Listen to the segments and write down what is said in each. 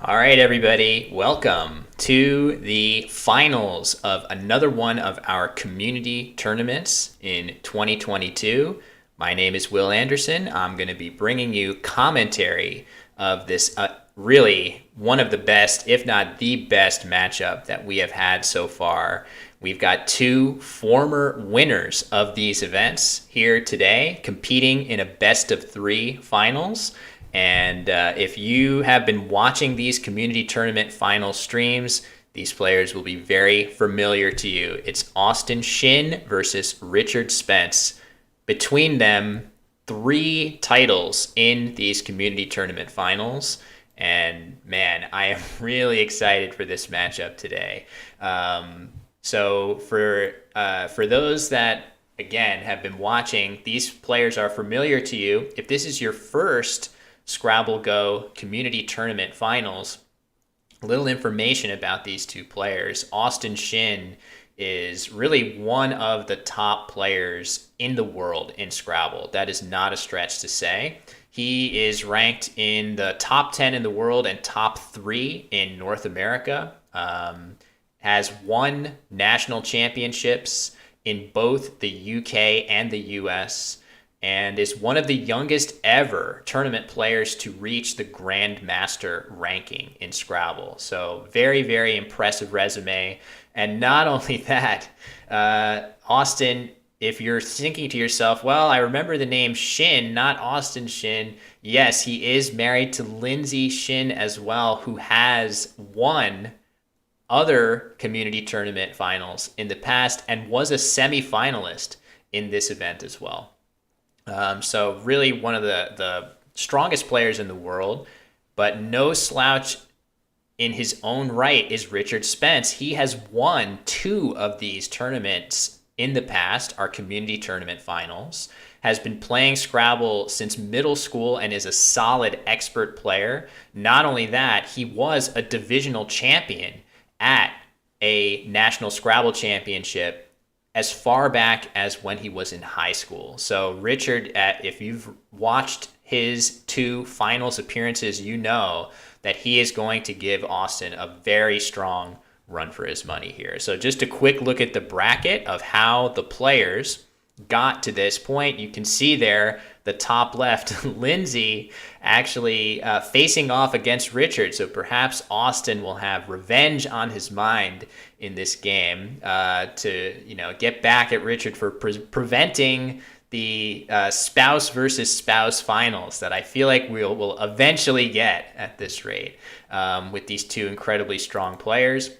All right, everybody, welcome to the finals of another one of our community tournaments in 2022. My name is Will Anderson. I'm going to be bringing you commentary of this really one of the best, if not the best, matchup that we have had so far. We've got two former winners of these events here today competing in a best of three finals. And if you have been watching these community tournament final streams, these players will be very familiar to you. It's Austin Shin versus Richard Spence. Between them, three titles in these community tournament finals. And man, I am really excited for this matchup today. So for those that again have been watching, these players are familiar to you. If this is your first Scrabble Go community tournament finals, a little information about these two players. Austin Shin is really one of the top players in the world in Scrabble. That is not a stretch to say. He is ranked in the top 10 in the world and top 3 in North America. Has won national championships in both the UK and the US, and is one of the youngest ever tournament players to reach the Grandmaster ranking in Scrabble. So very, very impressive resume. And not only that, Austin, if you're thinking to yourself, well, I remember the name Shin, not Austin Shin. Yes, he is married to Lindsay Shin as well, who has won other community tournament finals in the past and was a semifinalist in this event as well. So really one of the strongest players in the world, but no slouch in his own right is Richard Spence. He has won 2 of these tournaments in the past, our community tournament finals, has been playing Scrabble since middle school and is a solid expert player. Not only that, he was a divisional champion at a national Scrabble championship as far back as when he was in high school. So Richard, if you've watched his 2 finals appearances, you know that he is going to give Austin a very strong run for his money here. So just a quick look at the bracket of how the players got to this point. You can see there, the top left, Lindsay actually facing off against Richard. So perhaps Austin will have revenge on his mind in this game to get back at Richard for preventing the spouse versus spouse finals that I feel like we'll eventually get at this rate with these 2 incredibly strong players.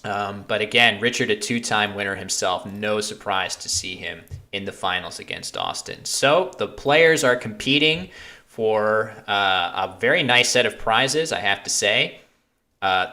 But again, Richard, a 2-time winner himself, no surprise to see him in the finals against Austin. So the players are competing for a very nice set of prizes, I have to say.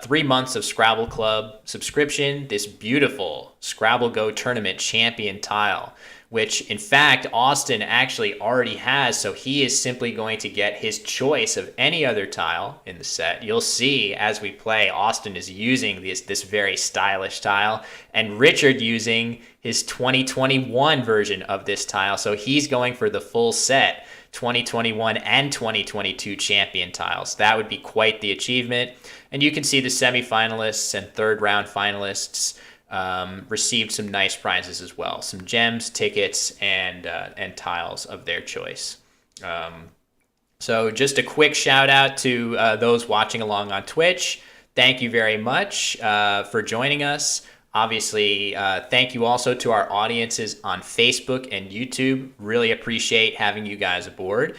3 months of Scrabble Club subscription, this beautiful Scrabble Go tournament champion tile, which in fact Austin actually already has, so he is simply going to get his choice of any other tile in the set. You'll see as we play, Austin is using this very stylish tile, and Richard using his 2021 version of this tile, so he's going for the full set, 2021 and 2022 champion tiles. That would be quite the achievement. And you can see the semifinalists and third round finalists received some nice prizes as well, some gems, tickets, and tiles of their choice. So just a quick shout out to those watching along on Twitch. Thank you very much for joining us. Obviously, thank you also to our audiences on Facebook and YouTube. Really appreciate having you guys aboard.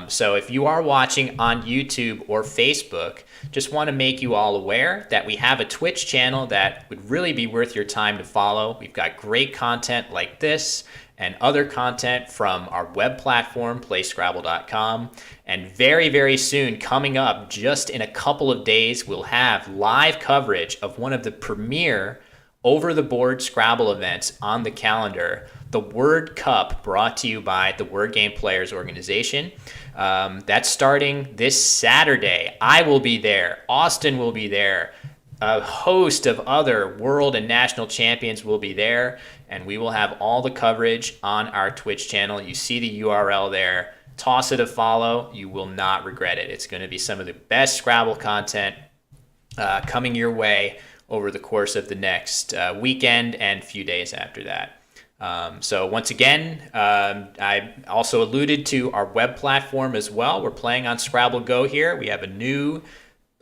So if you are watching on YouTube or Facebook, just want to make you all aware that we have a Twitch channel that would really be worth your time to follow. We've got great content like this and other content from our web platform, playscrabble.com. And very, very soon, coming up just in a couple of days, we'll have live coverage of one of the premier over-the-board Scrabble events on the calendar, the Word Cup, brought to you by the Word Game Players Organization. That's starting this Saturday. I will be there. Austin will be there. A host of other world and national champions will be there, and we will have all the coverage on our Twitch channel. You see the URL there. toss it a follow. You will not regret it. It's going to be some of the best Scrabble content coming your way over the course of the next weekend and few days after that. So once again, I also alluded to our web platform as well. We're playing on Scrabble Go here. We have a new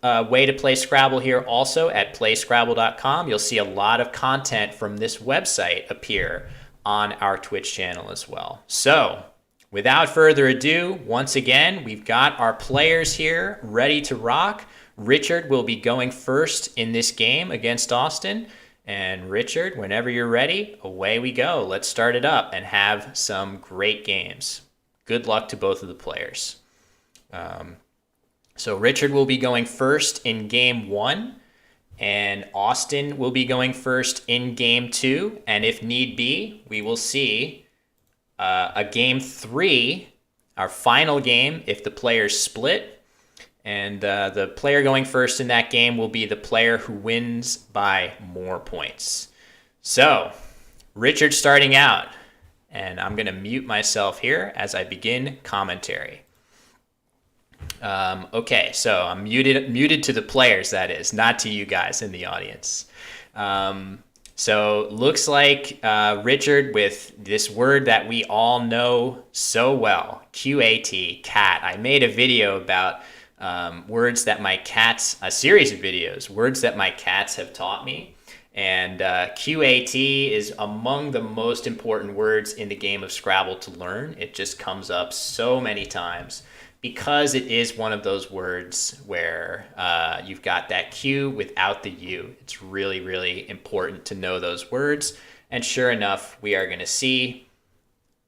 way to play Scrabble here also at playscrabble.com. You'll see a lot of content from this website appear on our Twitch channel as well. So without further ado, once again, we've got our players here ready to rock. Richard will be going first in this game against Austin. And Richard, whenever you're ready, away we go. Let's start it up and have some great games. Good luck to both of the players. So Richard will be going first in game 1, and Austin will be going first in game 2. And if need be, we will see a game 3, our final game, if the players split. And the player going first in that game will be the player who wins by more points. So, Richard starting out. And I'm going to mute myself here as I begin commentary. Okay, so I'm muted to the players, that is, not to you guys in the audience. So, looks like Richard with this word that we all know so well, QAT, cat. I made a video about words that my cats, a series of videos, words that my cats have taught me. And QAT is among the most important words in the game of Scrabble to learn. It just comes up so many times because it is one of those words where you've got that Q without the U. It's really, really important to know those words. And sure enough, we are going to see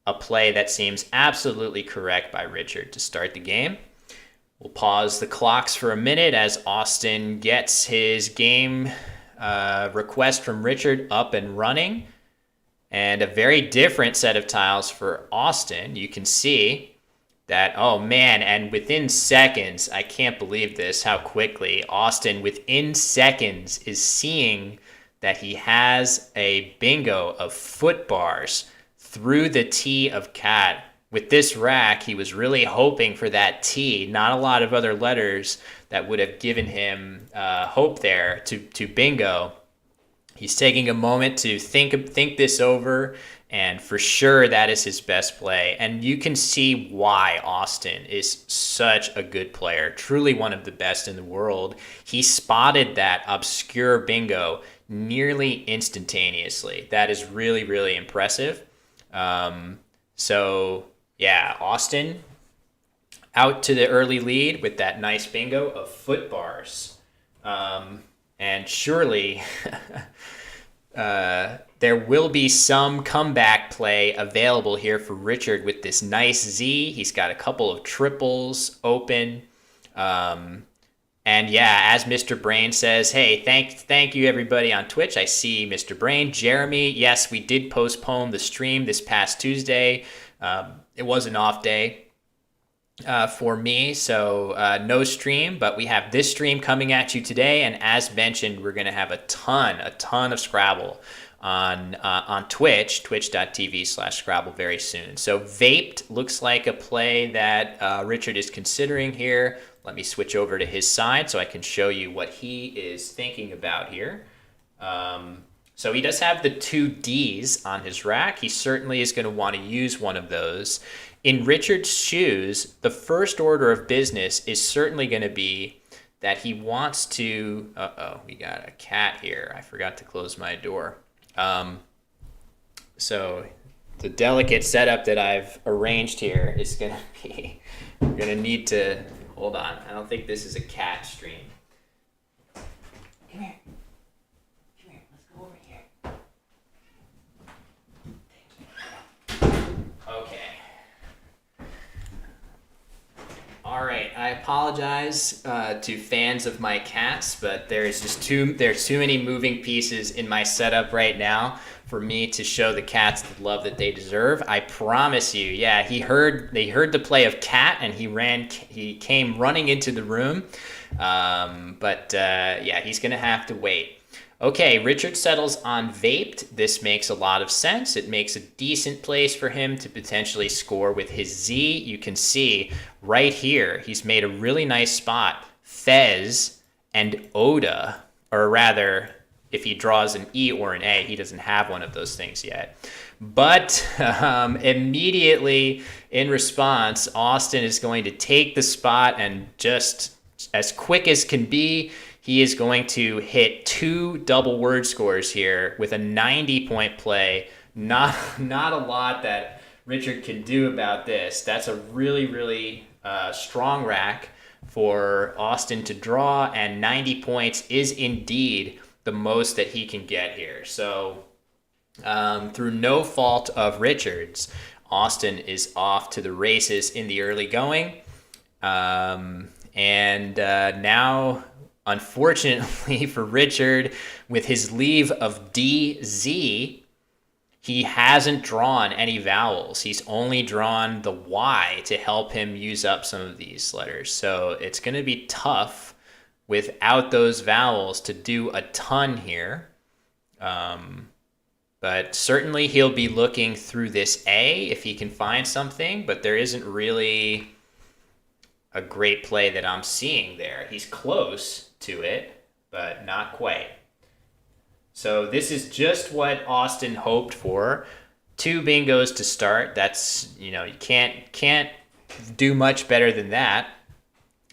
a play that seems absolutely correct by Richard to start the game. We'll pause the clocks for a minute as Austin gets his game request from Richard up and running. And a very different set of tiles for Austin. You can see that, oh man, and within seconds, I can't believe this, how quickly Austin within seconds is seeing that he has a bingo of foot bars through the T of cat. With this rack, he was really hoping for that T, not a lot of other letters that would have given him hope there to bingo. He's taking a moment to think this over, and for sure that is his best play. And you can see why Austin is such a good player, truly one of the best in the world. He spotted that obscure bingo nearly instantaneously. That is really, really impressive. So yeah, Austin out to the early lead with that nice bingo of foot bars. And surely there will be some comeback play available here for Richard with this nice Z. He's got a couple of triples open. And yeah, as Mr. Brain says, hey, thank you everybody on Twitch. I see Mr. Brain, Jeremy. Yes, we did postpone the stream this past Tuesday. It was an off day for me, so no stream, but we have this stream coming at you today. And as mentioned, we're going to have a ton of Scrabble on Twitch, twitch.tv/Scrabble very soon. So Vaped looks like a play that Richard is considering here. Let me switch over to his side so I can show you what he is thinking about here. So he does have the 2 Ds on his rack. He certainly is going to want to use one of those. In Richard's shoes, the first order of business is certainly going to be that he wants to... Uh-oh, we got a cat here. I forgot to close my door. So the delicate setup that I've arranged here is going to be... We're going to need to... Hold on. I don't think this is a cat stream. Come here. Let's go over here. Okay. All right. I apologize to fans of my cats, but there's too many moving pieces in my setup right now for me to show the cats the love that they deserve. I promise you. Yeah, they heard the play of cat and he came running into the room. Yeah, he's gonna have to wait. Okay, Richard settles on vaped. This makes a lot of sense. It makes a decent place for him to potentially score with his Z. You can see right here, he's made a really nice spot. Fez and Oda, or rather, if he draws an E or an A, he doesn't have one of those things yet. But immediately in response, Austin is going to take the spot and just as quick as can be, he is going to hit 2 double word scores here with a 90-point play. Not a lot that Richard can do about this. That's a really, really strong rack for Austin to draw, and 90 points is indeed the most that he can get here. So through no fault of Richard's, Austin is off to the races in the early going. And now, unfortunately for Richard, with his leave of DZ, he hasn't drawn any vowels. He's only drawn the Y to help him use up some of these letters. So it's going to be tough without those vowels to do a ton here. But certainly he'll be looking through this A if he can find something, but there isn't really a great play that I'm seeing there. He's close to it, but not quite. So this is just what Austin hoped for. 2 bingos to start. That's, you can't do much better than that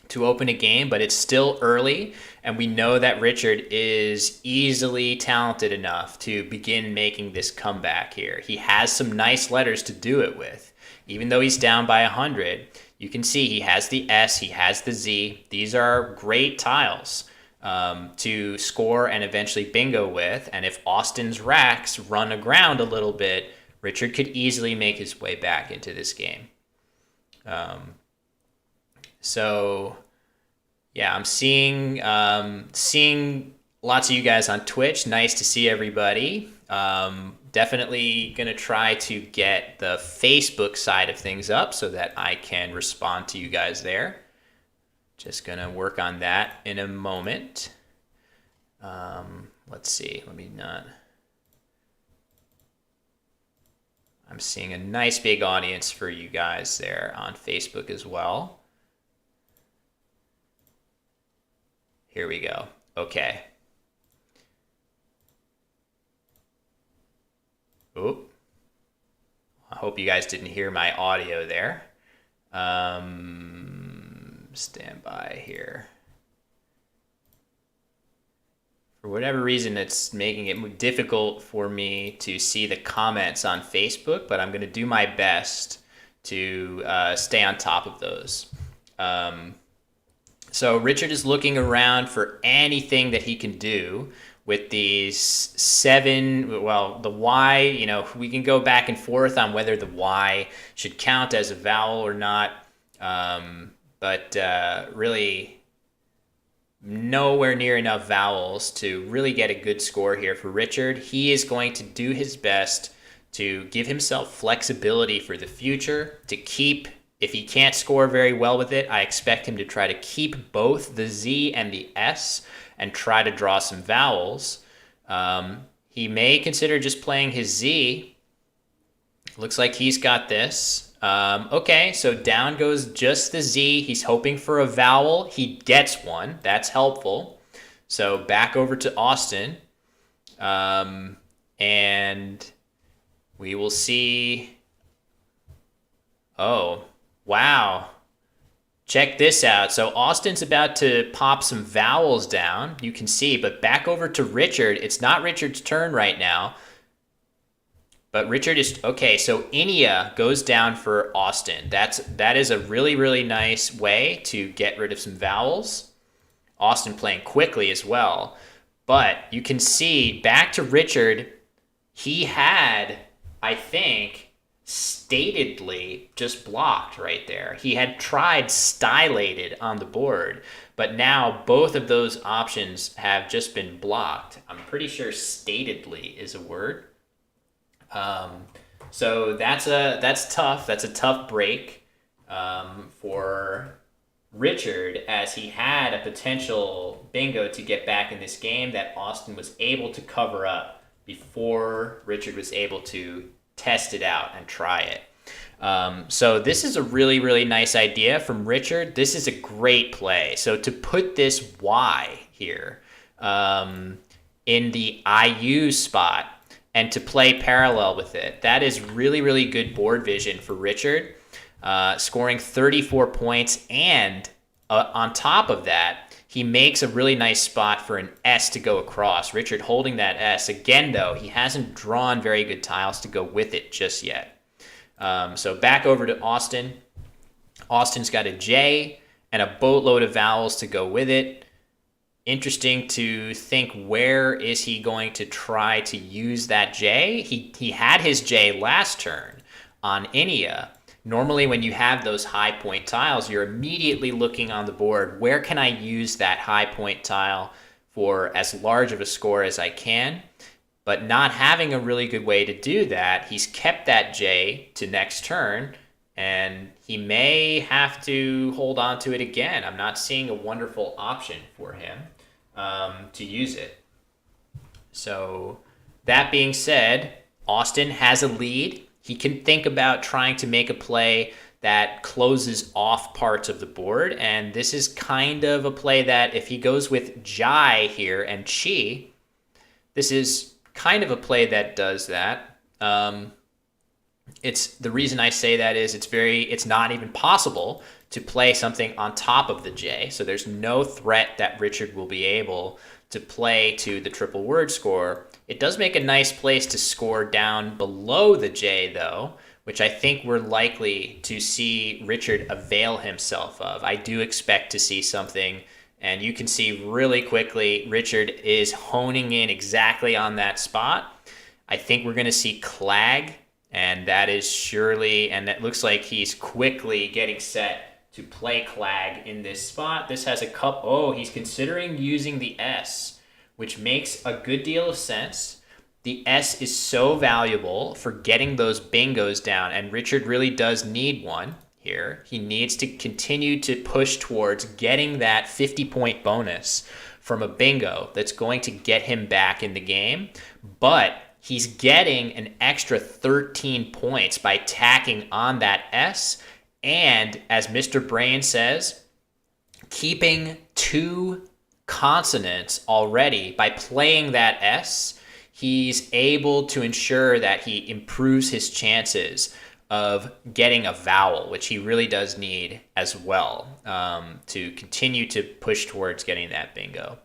to open a game, but it's still early, and we know that Richard is easily talented enough to begin making this comeback here. He has some nice letters to do it with. Even though he's down by 100, you can see he has the S, he has the Z. These are great tiles to score and eventually bingo with, and if Austin's racks run aground a little bit, Richard could easily make his way back into this game. So yeah, I'm seeing lots of you guys on Twitch. Nice to see everybody. Definitely going to try to get the Facebook side of things up so that I can respond to you guys there. Just going to work on that in a moment. Let's see. I'm seeing a nice big audience for you guys there on Facebook as well. Here we go. Okay. Oop. I hope you guys didn't hear my audio there. Stand by here. For whatever reason, it's making it difficult for me to see the comments on Facebook, but I'm going to do my best to stay on top of those. So Richard is looking around for anything that he can do with these 7, well, the Y, we can go back and forth on whether the Y should count as a vowel or not, but really nowhere near enough vowels to really get a good score here for Richard. He is going to do his best to give himself flexibility for the future, to keep. If he can't score very well with it, I expect him to try to keep both the Z and the S and try to draw some vowels. He may consider just playing his Z. Looks like he's got this. Okay, so down goes just the Z. He's hoping for a vowel. He gets one. That's helpful. So back over to Austin. And we will see. Oh, wow. Check this out. So Austin's about to pop some vowels down, you can see, but back over to Richard. It's not Richard's turn right now, but Richard is, okay, so Inia goes down for Austin. That is a really, really nice way to get rid of some vowels. Austin playing quickly as well, but you can see back to Richard, he had, I think, statedly just blocked right there. He had tried stylated on the board, but now both of those options have just been blocked. I'm pretty sure statedly is a word. So that's tough. That's a tough break for Richard, as he had a potential bingo to get back in this game that Austin was able to cover up before Richard was able to test it out and try it. So this is a really, really nice idea from Richard. This is a great play. So to put this Y here in the IU spot and to play parallel with it, that is really, really good board vision for Richard. Scoring 34 points, and on top of that, he makes a really nice spot for an S to go across. Richard holding that S. Again, though, he hasn't drawn very good tiles to go with it just yet. So back over to Austin. Austin's got a J and a boatload of vowels to go with it. Interesting to think, where is he going to try to use that J? He had his J last turn on Inia. Normally, when you have those high point tiles, you're immediately looking on the board, where can I use that high point tile for as large of a score as I can? But not having a really good way to do that, he's kept that J to next turn, and he may have to hold on to it again. I'm not seeing a wonderful option for him to use it. So that being said, Austin has a lead. He can think about trying to make a play that closes off parts of the board. And this is kind of a play that if he goes with Jai here and Chi, this is kind of a play that does that. It's the reason I say that is it's not even possible to play something on top of the J. So there's no threat that Richard will be able to play to the triple word score. It does make a nice place to score down below the J, though, which I think we're likely to see Richard avail himself of. I do expect to see something, and you can see really quickly Richard is honing in exactly on that spot. I think we're going to see Clag, and that is surely, and it looks like he's quickly getting set to play Clag in this spot. This has a cup. Oh, he's considering using the S, which makes a good deal of sense. The S is so valuable for getting those bingos down, and Richard really does need one here. He needs to continue to push towards getting that 50-point bonus from a bingo that's going to get him back in the game, but he's getting an extra 13 points by tacking on that S, and as Mr. Brain says, keeping 2 consonants already. By playing that S, he's able to ensure that he improves his chances of getting a vowel, which he really does need as well, to continue to push towards getting that bingo.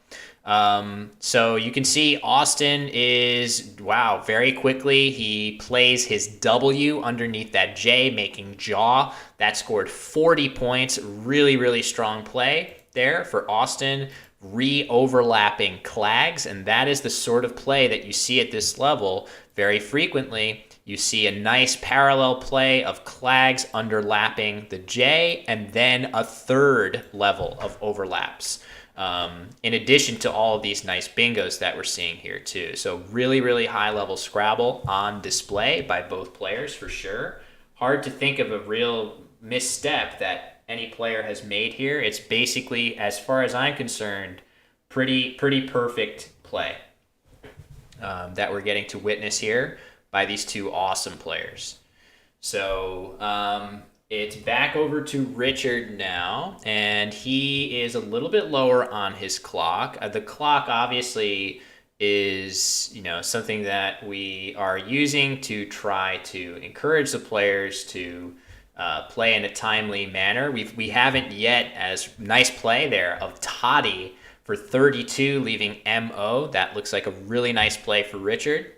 So you can see Austin is, wow, very quickly he plays his W underneath that J, making jaw. That scored 40 points. Really, really strong play there for Austin, re-overlapping Clags, and that is the sort of play that you see at this level very frequently. You see a nice parallel play of Clags underlapping the J, and then a third level of overlaps. In addition to all of these nice bingos that we're seeing here too. So really, really high level Scrabble on display by both players for sure. Hard to think of a real misstep that any player has made here. It's basically, as far as I'm concerned, pretty perfect play that we're getting to witness here by these two awesome players. So it's back over to Richard now, and he is a little bit lower on his clock. The clock obviously is, something that we are using to try to encourage the players to play in a timely manner. We haven't yet, as nice play there of Toddy for 32, leaving MO. That looks like a really nice play for Richard.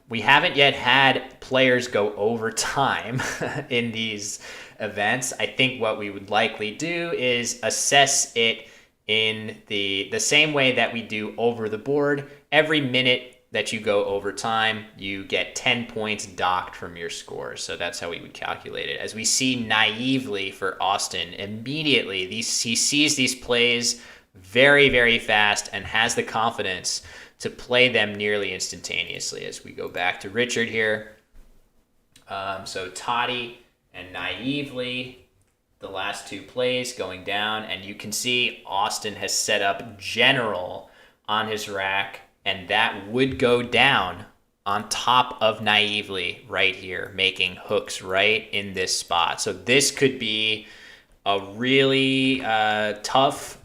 We haven't yet had players go overtime in these events. I think what we would likely do is assess it in the same way that we do over the board. Every minute that you go overtime, you get 10 points docked from your score. So that's how we would calculate it. As we see naively for Austin, immediately he sees these plays very, very fast and has the confidence to play them nearly instantaneously. As we go back to Richard here. So Toddy and naively the last two plays going down, and you can see Austin has set up general on his rack, and that would go down on top of naively right here, making hooks right in this spot. So this could be a really tough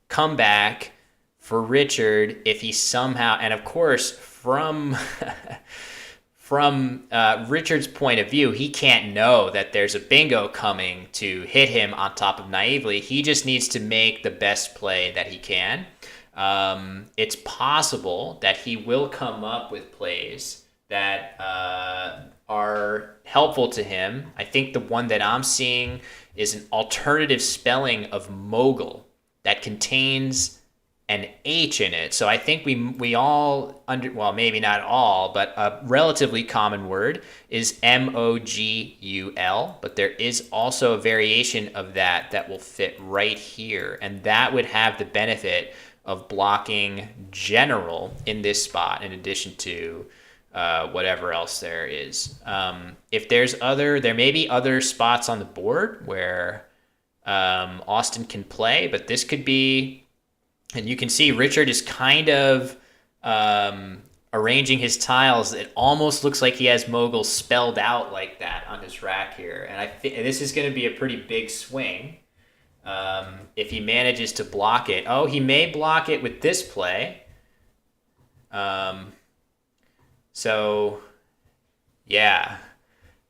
comeback for Richard if he somehow, and of course from from Richard's point of view, he can't know that there's a bingo coming to hit him on top of naively. He just needs to make the best play that he can. It's possible that he will come up with plays that are helpful to him. I think the one that I'm seeing is an alternative spelling of mogul that contains an H in it. So I think we all well, maybe not all, but a relatively common word is mogul, but there is also a variation of that will fit right here, and that would have the benefit of blocking general in this spot in addition to whatever else there is. If there may be other spots on the board where Austin can play, but this could be. And you can see Richard is kind of arranging his tiles. It almost looks like he has mogul spelled out like that on his rack here. And I think this is going to be a pretty big swing if he manages to block it. Oh, he may block it with this play. So, yeah.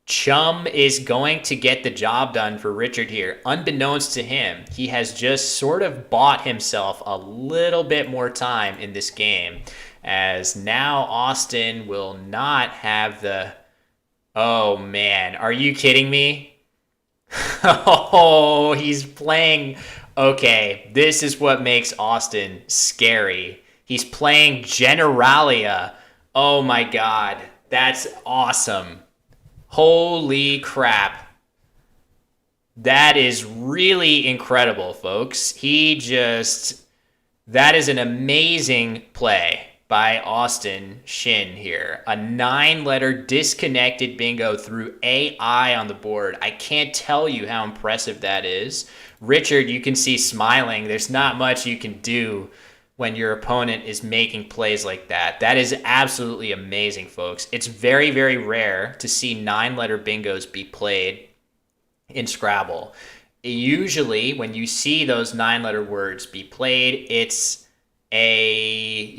Chum is going to get the job done for Richard here. Unbeknownst to him, he has just sort of bought himself a little bit more time in this game, as now Austin will not have the... Oh, man. Are you kidding me? Oh, he's playing... Okay, this is what makes Austin scary. He's playing Generalia. Oh, my God. That's awesome. Holy crap. That is really incredible, folks. That is an amazing play by Austin Shin here. A 9-letter disconnected bingo through AI on the board. I can't tell you how impressive that is. Richard, you can see smiling. There's not much you can do when your opponent is making plays like that. That is absolutely amazing, folks. It's very, very rare to see 9-letter bingos be played in Scrabble. Usually, when you see those 9-letter words be played, it's a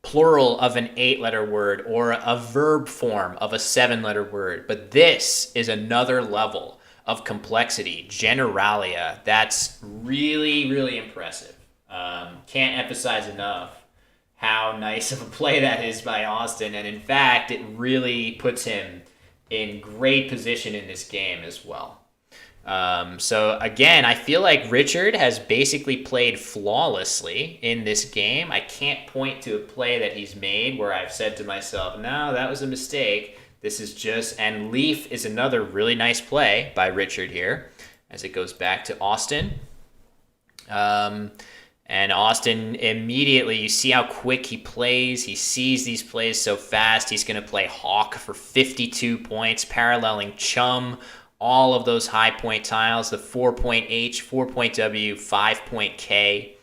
plural of an 8-letter word or a verb form of a 7-letter word. But this is another level of complexity. Generalia. That's really, really impressive. Can't emphasize enough how nice of a play that is by Austin, and in fact, it really puts him in great position in this game as well. So again, I feel like Richard has basically played flawlessly in this game. I can't point to a play that he's made where I've said to myself, no, that was a mistake. This is just, and Leaf is another really nice play by Richard here as it goes back to Austin. And Austin immediately, you see how quick he plays. He sees these plays so fast. He's going to play Hawk for 52 points, paralleling Chum, all of those high point tiles. The 4-point H, 4-point W, 5-point K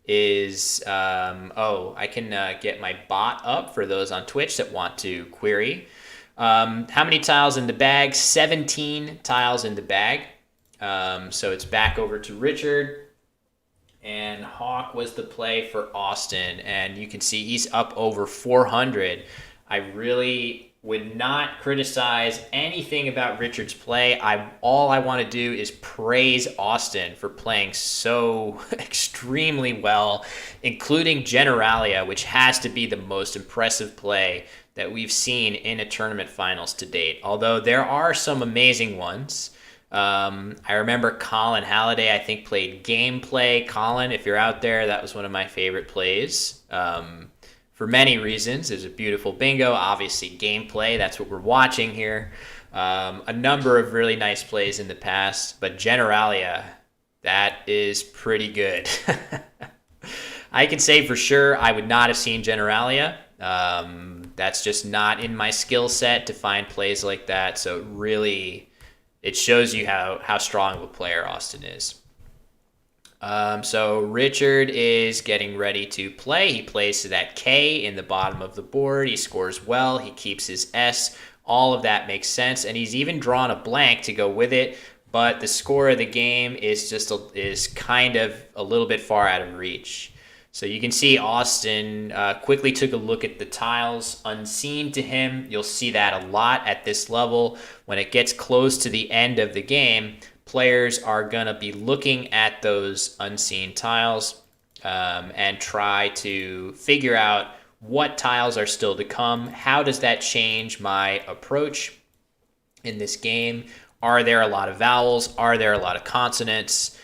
is, I can get my bot up for those on Twitch that want to query. How many tiles in the bag? 17 tiles in the bag. So it's back over to Richard. And Hawk was the play for Austin. And you can see he's up over 400. I really would not criticize anything about Richard's play. All I want to do is praise Austin for playing so extremely well, including Generalia, which has to be the most impressive play that we've seen in a tournament finals to date. Although there are some amazing ones. I remember Colin Halliday, I think, played Gameplay. Colin, if you're out there, that was one of my favorite plays. For many reasons. There's a beautiful bingo, obviously Gameplay, that's what we're watching here. A number of really nice plays in the past, but Generalia, that is pretty good. I can say for sure I would not have seen Generalia. That's just not in my skill set to find plays like that, so it really it shows you how strong of a player Austin is. So Richard is getting ready to play. He plays to that K in the bottom of the board. He scores well. He keeps his S. All of that makes sense, and he's even drawn a blank to go with it. But the score of the game is kind of a little bit far out of reach. So you can see Austin quickly took a look at the tiles unseen to him. You'll see that a lot at this level. When it gets close to the end of the game, players are going to be looking at those unseen tiles and try to figure out what tiles are still to come. How does that change my approach in this game? Are there a lot of vowels? Are there a lot of consonants?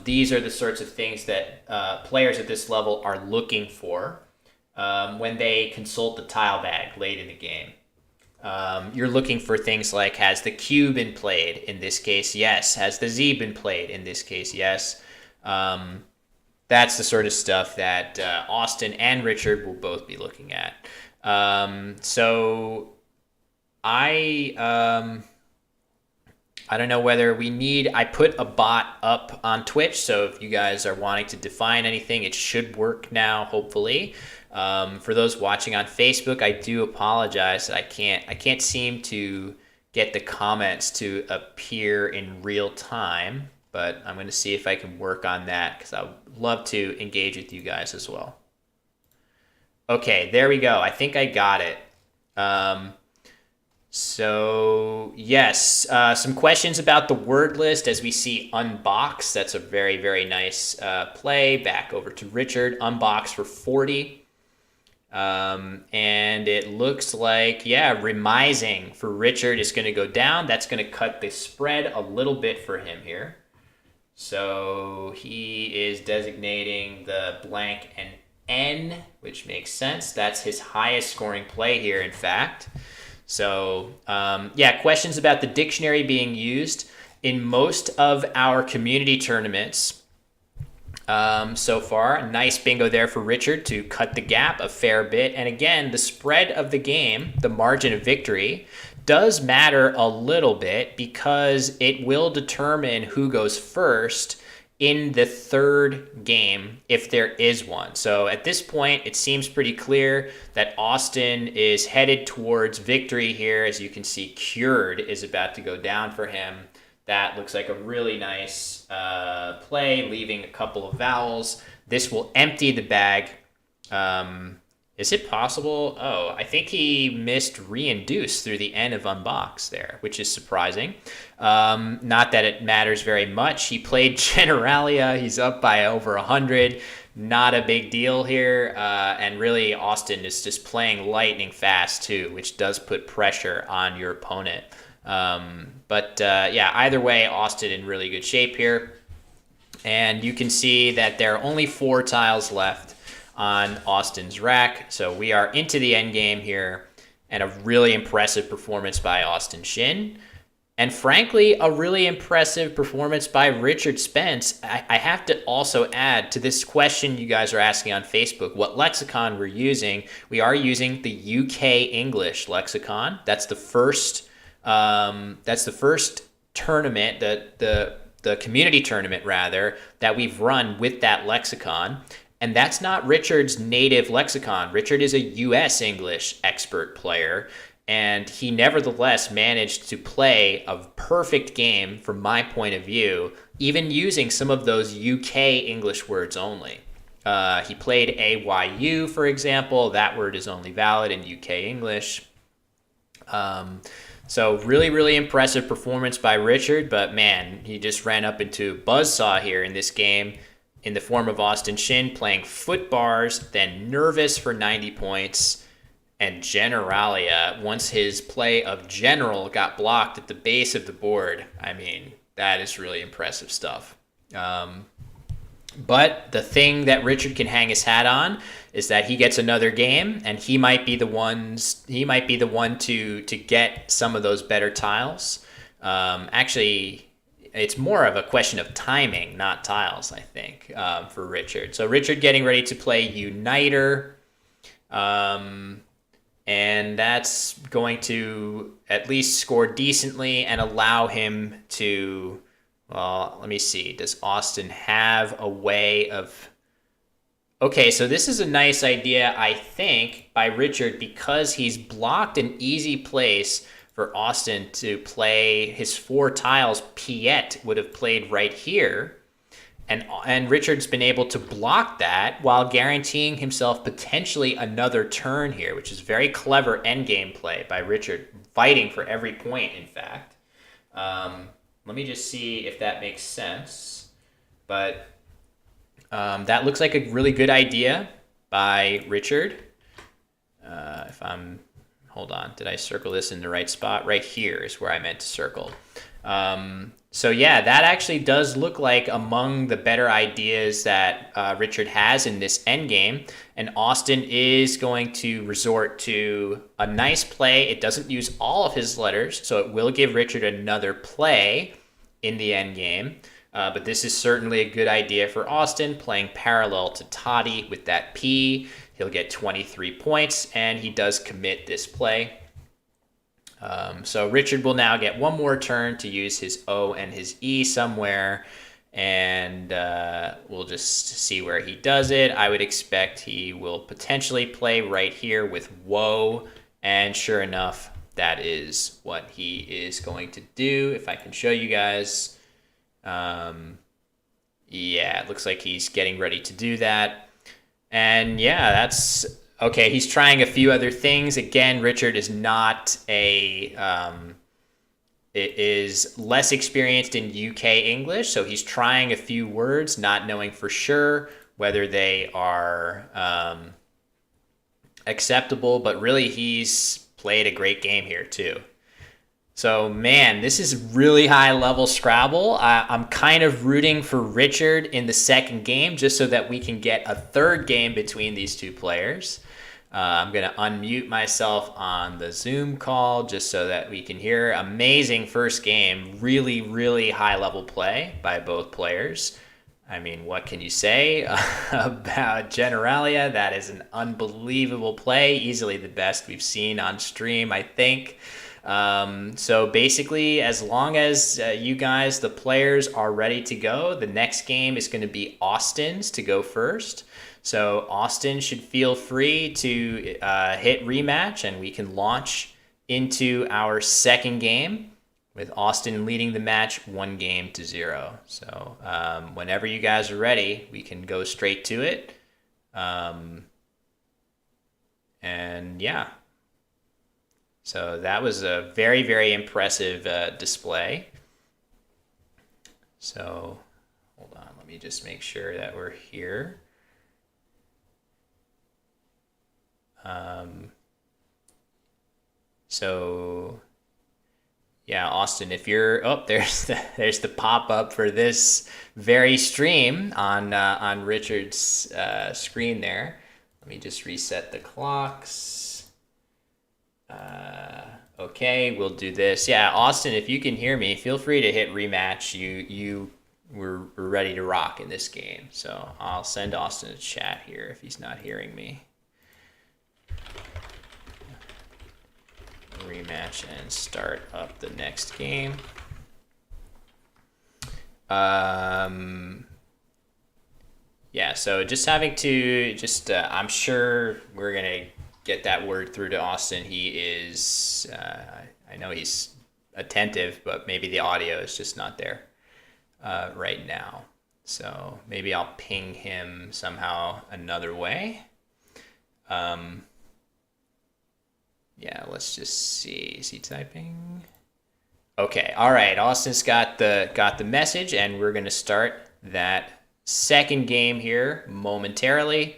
These are the sorts of things that players at this level are looking for when they consult the tile bag late in the game. You're looking for things like, has the Q been played? In this case, yes. Has the Z been played? In this case, yes. That's the sort of stuff that Austin and Richard will both be looking at. So I don't know whether we need, I put a bot up on Twitch, so if you guys are wanting to define anything, it should work now, hopefully. For those watching on Facebook, I do apologize that I can't seem to get the comments to appear in real time, but I'm going to see if I can work on that because I would love to engage with you guys as well. Okay, there we go. I think I got it. So yes, some questions about the word list as we see unbox. That's a very, very nice play. Back over to Richard. Unbox for 40. And it looks like, yeah, remising for Richard is going to go down. That's going to cut the spread a little bit for him here. So he is designating the blank and N, which makes sense. That's his highest scoring play here, in fact. So, yeah, questions about the dictionary being used in most of our community tournaments so far. Nice bingo there for Richard to cut the gap a fair bit. And again, the spread of the game, the margin of victory, does matter a little bit because it will determine who goes first in the third game, if there is one. So at this point, it seems pretty clear that Austin is headed towards victory here. As you can see, Cured is about to go down for him. That looks like a really nice play, leaving a couple of vowels. This will empty the bag. Is it possible? Oh, I think he missed reinduce through the N of unbox there, which is surprising. Not that it matters very much. He played Generalia. He's up by over 100. Not a big deal here. And really, Austin is just playing lightning fast, too, which does put pressure on your opponent. Yeah, either way, Austin in really good shape here. And you can see that there are only 4 tiles left on Austin's rack. So we are into the end game here, and a really impressive performance by Austin Shin. And frankly, a really impressive performance by Richard Spence. I have to also add to this question you guys are asking on Facebook, what lexicon we're using. We are using the UK English lexicon. That's the first tournament, the community tournament rather, that we've run with that lexicon. And that's not Richard's native lexicon. Richard is a US English expert player, and he nevertheless managed to play a perfect game from my point of view, even using some of those UK English words only. He played AYU, for example. That word is only valid in UK English. So really, really impressive performance by Richard, but man, he just ran up into buzzsaw here in this game, in the form of Austin Shin playing foot bars, then nervous for 90 points, and Generalia, once his play of General got blocked at the base of the board. I mean, that is really impressive stuff. But the thing that Richard can hang his hat on is that he gets another game, and he might be the one to get some of those better tiles. Actually, it's more of a question of timing, not tiles, I think, for Richard. So Richard getting ready to play Uniter. And and that's going to at least score decently and allow him to, well, let me see. Does Austin have a way of... Okay, so this is a nice idea, I think, by Richard, because he's blocked an easy place for Austin to play his 4 tiles. Piet would have played right here. And Richard's been able to block that while guaranteeing himself potentially another turn here, which is very clever endgame play by Richard, fighting for every point, in fact. Let me just see if that makes sense. But that looks like a really good idea by Richard. Hold on, did I circle this in the right spot? Right here is where I meant to circle. So yeah, that actually does look like among the better ideas that Richard has in this endgame. And Austin is going to resort to a nice play. It doesn't use all of his letters, so it will give Richard another play in the endgame. But this is certainly a good idea for Austin, playing parallel to Toddy with that P. He'll get 23 points, and he does commit this play. So Richard will now get one more turn to use his O and his E somewhere, and we'll just see where he does it. I would expect he will potentially play right here with Woe, and sure enough, that is what he is going to do. If I can show you guys, yeah, it looks like he's getting ready to do that. And yeah, that's... Okay, he's trying a few other things. Again, Richard is not is less experienced in UK English, so he's trying a few words, not knowing for sure whether they are acceptable, but really he's played a great game here too. So, man, this is really high-level Scrabble. I'm kind of rooting for Richard in the second game just so that we can get a third game between these two players. I'm going to unmute myself on the Zoom call just so that we can hear. Amazing first game. Really, really high-level play by both players. I mean, what can you say about Generalia? That is an unbelievable play. Easily the best we've seen on stream, I think. So basically, as long as you guys, the players, are ready to go, the next game is going to be Austin's to go first. So Austin should feel free to hit rematch, and we can launch into our second game with Austin leading the match 1-0. So whenever you guys are ready, we can go straight to it. And yeah. So that was a very, very impressive display. So hold on, let me just make sure that we're here. So yeah, Austin, if you're... Oh, there's the pop-up for this very stream on Richard's screen there. Let me just reset the clocks. Okay, we'll do this. Yeah, Austin, if you can hear me, feel free to hit rematch. We're ready to rock in this game. So I'll send Austin a chat here if he's not hearing me. Rematch and start up the next game. Yeah, so just having to I'm sure we're gonna get that word through to Austin. He is, I know he's attentive, but maybe the audio is just not there right now. So maybe I'll ping him somehow another way. Yeah, let's just see. Is he typing? Okay, all right. Austin's got the message, and we're gonna start that second game here momentarily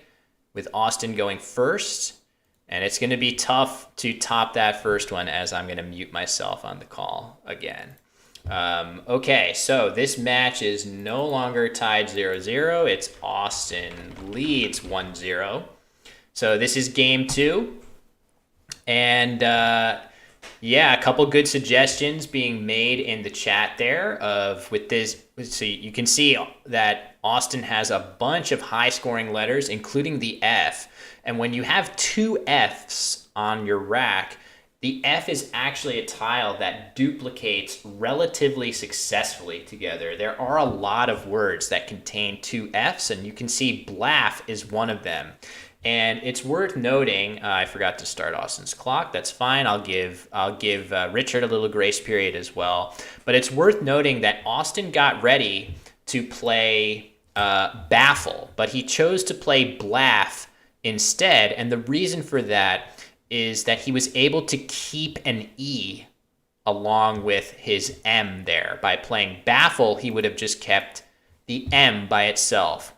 with Austin going first. And it's going to be tough to top that first one, as I'm going to mute myself on the call again. Okay, so this match is no longer tied 0-0. It's Austin leads 1-0. So this is game 2. And yeah, a couple good suggestions being made in the chat there with this. So you can see that Austin has a bunch of high-scoring letters, including the F. And when you have 2 Fs on your rack, the F is actually a tile that duplicates relatively successfully together. There are a lot of words that contain two Fs, and you can see blaff is one of them. And it's worth noting, I forgot to start Austin's clock. That's fine. I'll give Richard a little grace period as well. But it's worth noting that Austin got ready to play baffle, but he chose to play blaff instead. And the reason for that is that he was able to keep an E along with his M there. By playing baffle, he would have just kept the M by itself.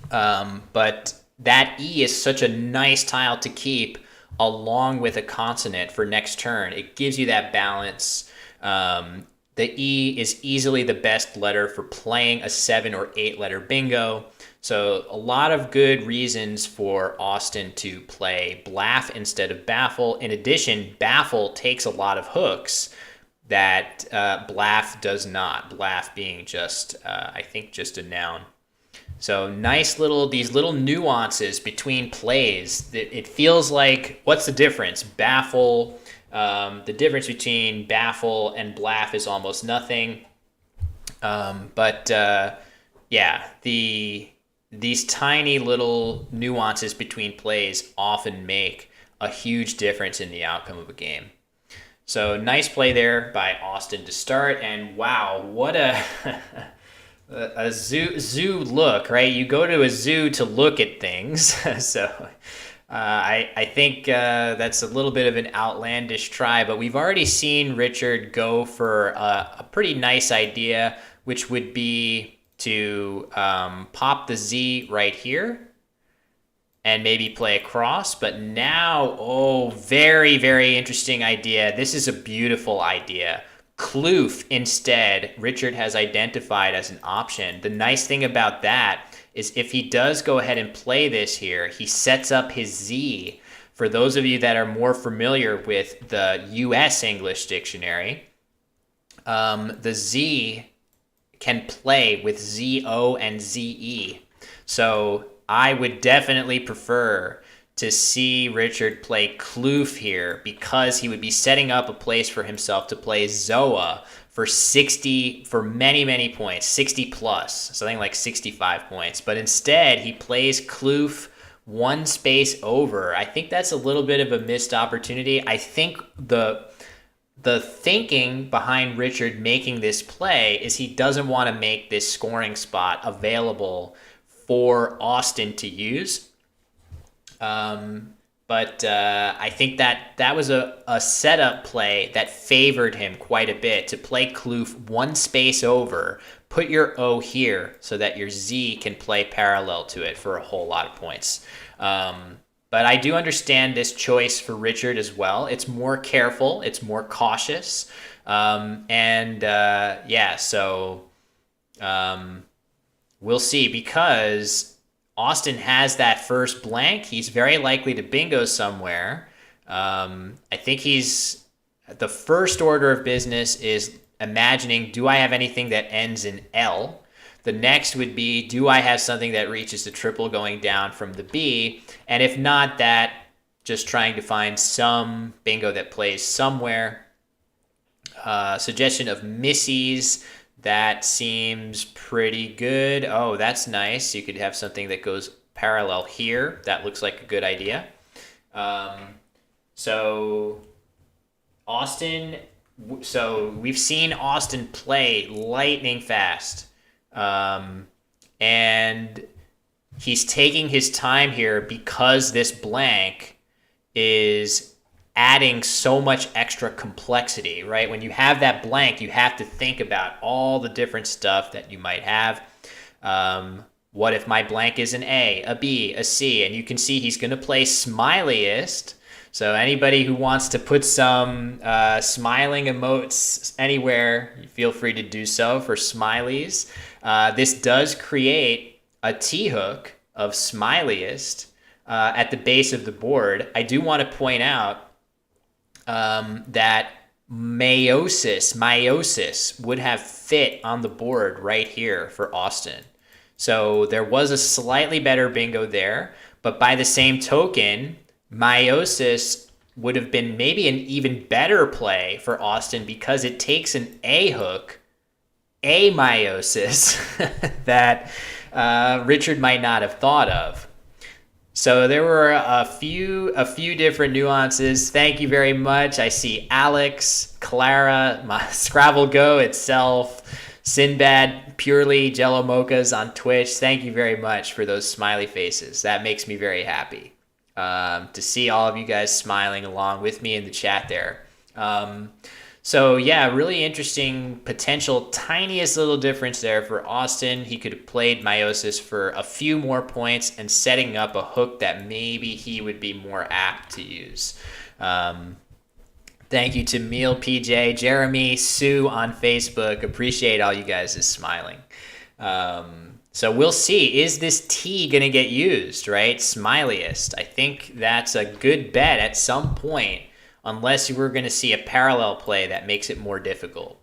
But that E is such a nice tile to keep along with a consonant for next turn. It gives you that balance. The E is easily the best letter for playing a 7 or 8 letter bingo. So a lot of good reasons for Austin to play blaff instead of baffle. In addition, baffle takes a lot of hooks that blaff does not. Blaff being just, I think, just a noun. So nice these little nuances between plays. It feels like, what's the difference? Baffle, the difference between baffle and blaff is almost nothing. Yeah, these tiny little nuances between plays often make a huge difference in the outcome of a game. So nice play there by Austin to start. And wow, what a... a zoo look, right? You go to a zoo to look at things. So I think that's a little bit of an outlandish try, but we've already seen Richard go for a pretty nice idea, which would be to pop the Z right here and maybe play across. But now, very, very interesting idea. This is a beautiful idea. Kloof instead, Richard has identified as an option. The nice thing about that is if he does go ahead and play this here, he sets up his Z. For those of you that are more familiar with the US English dictionary, the Z can play with ZO and ZE. So I would definitely prefer to see Richard play Kloof here because he would be setting up a place for himself to play Zoa for many, many points, 60 plus, something like 65 points. But instead, he plays Kloof one space over. I think that's a little bit of a missed opportunity. I think the thinking behind Richard making this play is he doesn't want to make this scoring spot available for Austin to use. But I think that was a setup play that favored him quite a bit to play Kloof one space over, put your O here so that your Z can play parallel to it for a whole lot of points. But I do understand this choice for Richard as well. It's more careful, it's more cautious. So we'll see because Austin has that first blank. He's very likely to bingo somewhere. I think the first order of business is imagining, do I have anything that ends in L? The next would be, do I have something that reaches the triple going down from the B? And if not that, just trying to find some bingo that plays somewhere. Suggestion of Missy's. That seems pretty good. Oh, that's nice. You could have something that goes parallel here. That looks like a good idea. So we've seen Austin play lightning fast. And he's taking his time here because this blank is adding so much extra complexity, right? When you have that blank, you have to think about all the different stuff that you might have. What if my blank is an A, a B, a C? And you can see he's going to play smiliest. So anybody who wants to put some smiling emotes anywhere, feel free to do so for smileys. This does create a T-hook of smiliest at the base of the board. I do want to point out that meiosis would have fit on the board right here for Austin. So there was a slightly better bingo there, but by the same token, meiosis would have been maybe an even better play for Austin because it takes an A hook, a meiosis, that Richard might not have thought of. So there were a few different nuances. Thank you very much. I see Alex, Clara, my Scrabble Go itself, Sinbad, Purely, Jello Mochas on Twitch. Thank you very much for those smiley faces. That makes me very happy to see all of you guys smiling along with me in the chat there. So yeah, really interesting potential, tiniest little difference there for Austin. He could have played meiosis for a few more points and setting up a hook that maybe he would be more apt to use. Thank you to Meal PJ, Jeremy, Sue on Facebook. Appreciate all you guys is smiling. So we'll see. Is this T going to get used, right? Smiliest. I think that's a good bet at some point, unless we're going to see a parallel play that makes it more difficult.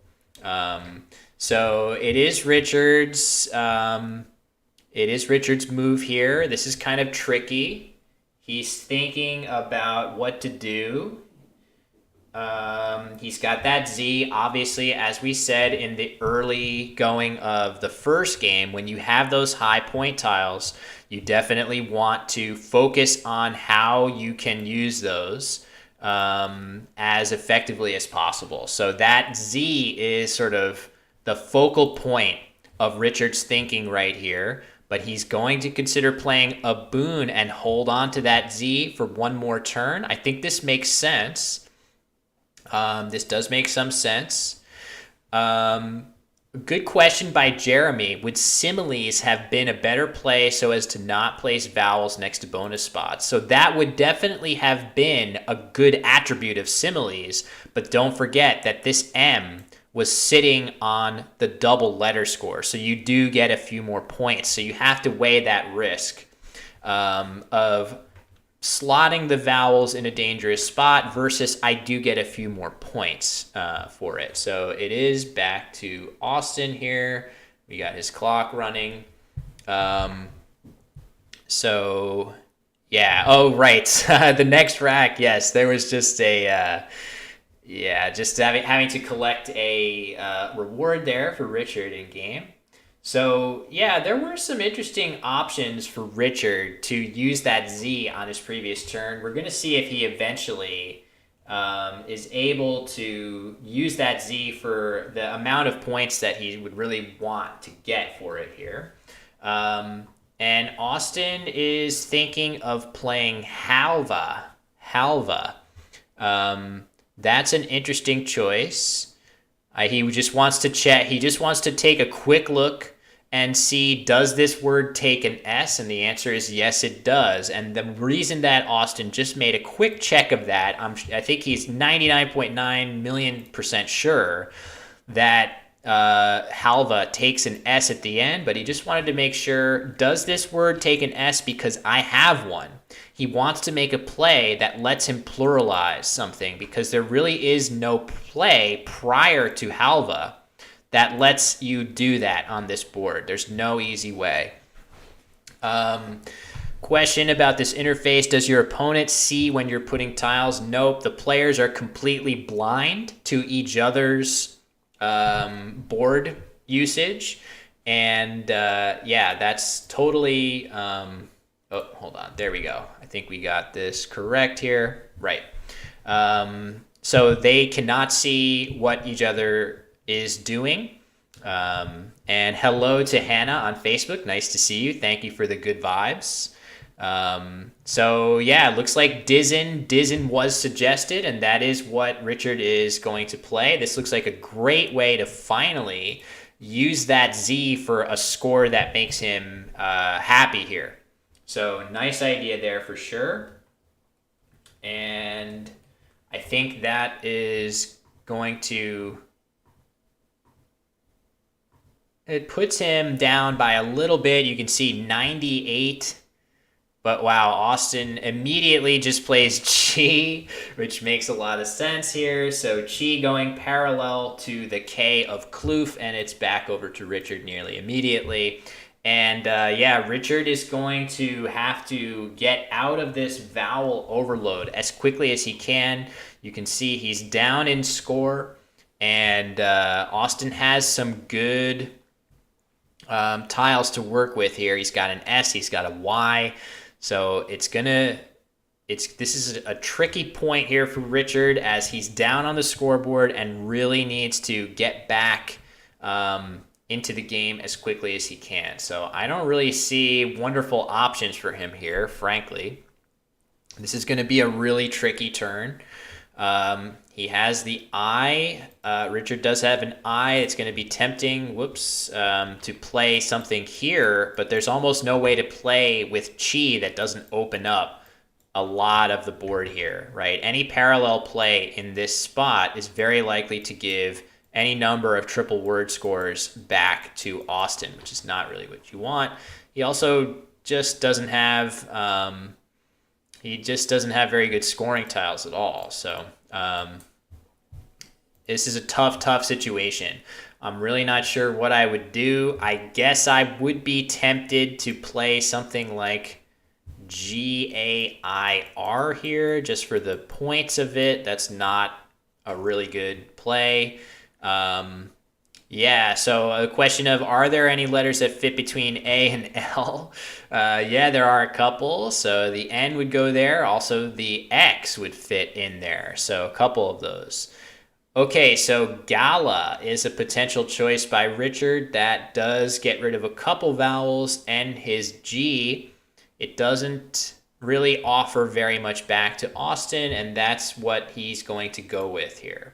So it is Richard's. Move here. This is kind of tricky. He's thinking about what to do. He's got that Z. Obviously, as we said in the early going of the first game, when you have those high point tiles, you definitely want to focus on how you can use those as effectively as possible. So that Z is sort of the focal point of Richard's thinking right here, but he's going to consider playing a boon and hold on to that Z for one more turn. I think this makes sense. This does make some sense. Good question by Jeremy. Would similes have been a better play so as to not place vowels next to bonus spots? So that would definitely have been a good attribute of similes, but don't forget that this M was sitting on the double letter score, so you do get a few more points. So you have to weigh that risk of slotting the vowels in a dangerous spot versus I do get a few more points for it. So it is back to Austin here. We got his clock running. So yeah. Oh, right. The next rack. Yes, there was just a just having to collect a reward there for Richard in game. So, yeah, there were some interesting options for Richard to use that Z on his previous turn. We're going to see if he eventually is able to use that Z for the amount of points that he would really want to get for it here. And Austin is thinking of playing Halva. That's an interesting choice. He just wants to check. He just wants to take a quick look and see, does this word take an S? And the answer is yes, it does. And the reason that Austin just made a quick check of that, I think he's 99.9 million% sure that Halva takes an S at the end, but he just wanted to make sure, does this word take an S because I have one? He wants to make a play that lets him pluralize something because there really is no play prior to Halva that lets you do that on this board. There's no easy way. Question about this interface. Does your opponent see when you're putting tiles? Nope. The players are completely blind to each other's board usage. And yeah, that's totally... oh, hold on. There we go. I think we got this correct here. Right. So they cannot see what each other is doing. And hello to Hannah on Facebook. Nice to see you. Thank you for the good vibes. So yeah, it looks like Dizen was suggested, and that is what Richard is going to play. This looks like a great way to finally use that Z for a score that makes him happy here. So nice idea there for sure. And I think that is going to... It puts him down by a little bit. You can see 98. But wow, Austin immediately just plays Chi, which makes a lot of sense here. So Chi going parallel to the K of Kloof, and it's back over to Richard nearly immediately. And yeah, Richard is going to have to get out of this vowel overload as quickly as he can. You can see he's down in score, and Austin has some good tiles to work with here. He's got an S, he's got a Y, so this is a tricky point here for Richard as he's down on the scoreboard and really needs to get back into the game as quickly as he can. So I don't really see wonderful options for him here, frankly. This is going to be a really tricky turn. He has the I. Richard does have an I. It's going to be tempting, to play something here, but there's almost no way to play with chi that doesn't open up a lot of the board here, right? Any parallel play in this spot is very likely to give any number of triple word scores back to Austin, which is not really what you want. He also just doesn't have very good scoring tiles at all. So this is a tough situation. I'm really not sure what I would do. I guess I would be tempted to play something like GAIR here just for the points of it. That's not a really good play. Yeah, so a question of, are there any letters that fit between A and L? Yeah, there are a couple. So the N would go there. Also, the X would fit in there. So a couple of those. Okay, so Gala is a potential choice by Richard. That does get rid of a couple vowels, and his G, it doesn't really offer very much back to Austin, and that's what he's going to go with here.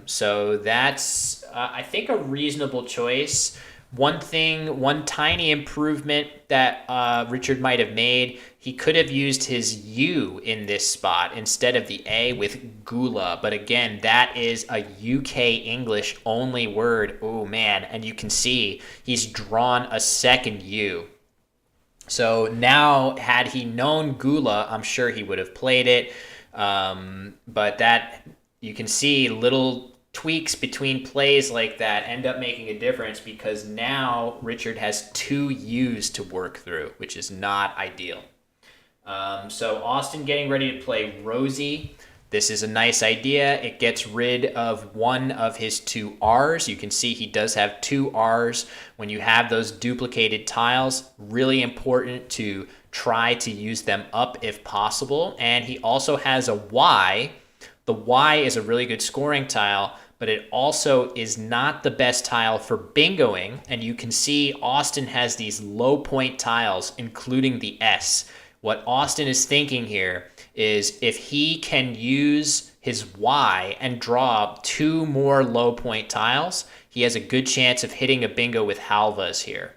So that's, I think, a reasonable choice. One tiny improvement that Richard might have made, he could have used his U in this spot instead of the A with gula. But again, that is a UK English only word. Oh, man. And you can see he's drawn a second U. So now, had he known gula, I'm sure he would have played it. But that... You can see little tweaks between plays like that end up making a difference because now Richard has two U's to work through, which is not ideal. So Austin getting ready to play Rosie. This is a nice idea. It gets rid of one of his two R's. You can see he does have two R's. When you have those duplicated tiles, really important to try to use them up if possible. And he also has a Y. The Y is a really good scoring tile, but it also is not the best tile for bingoing. And you can see Austin has these low point tiles, including the S. What Austin is thinking here is if he can use his Y and draw two more low point tiles, he has a good chance of hitting a bingo with halvas here.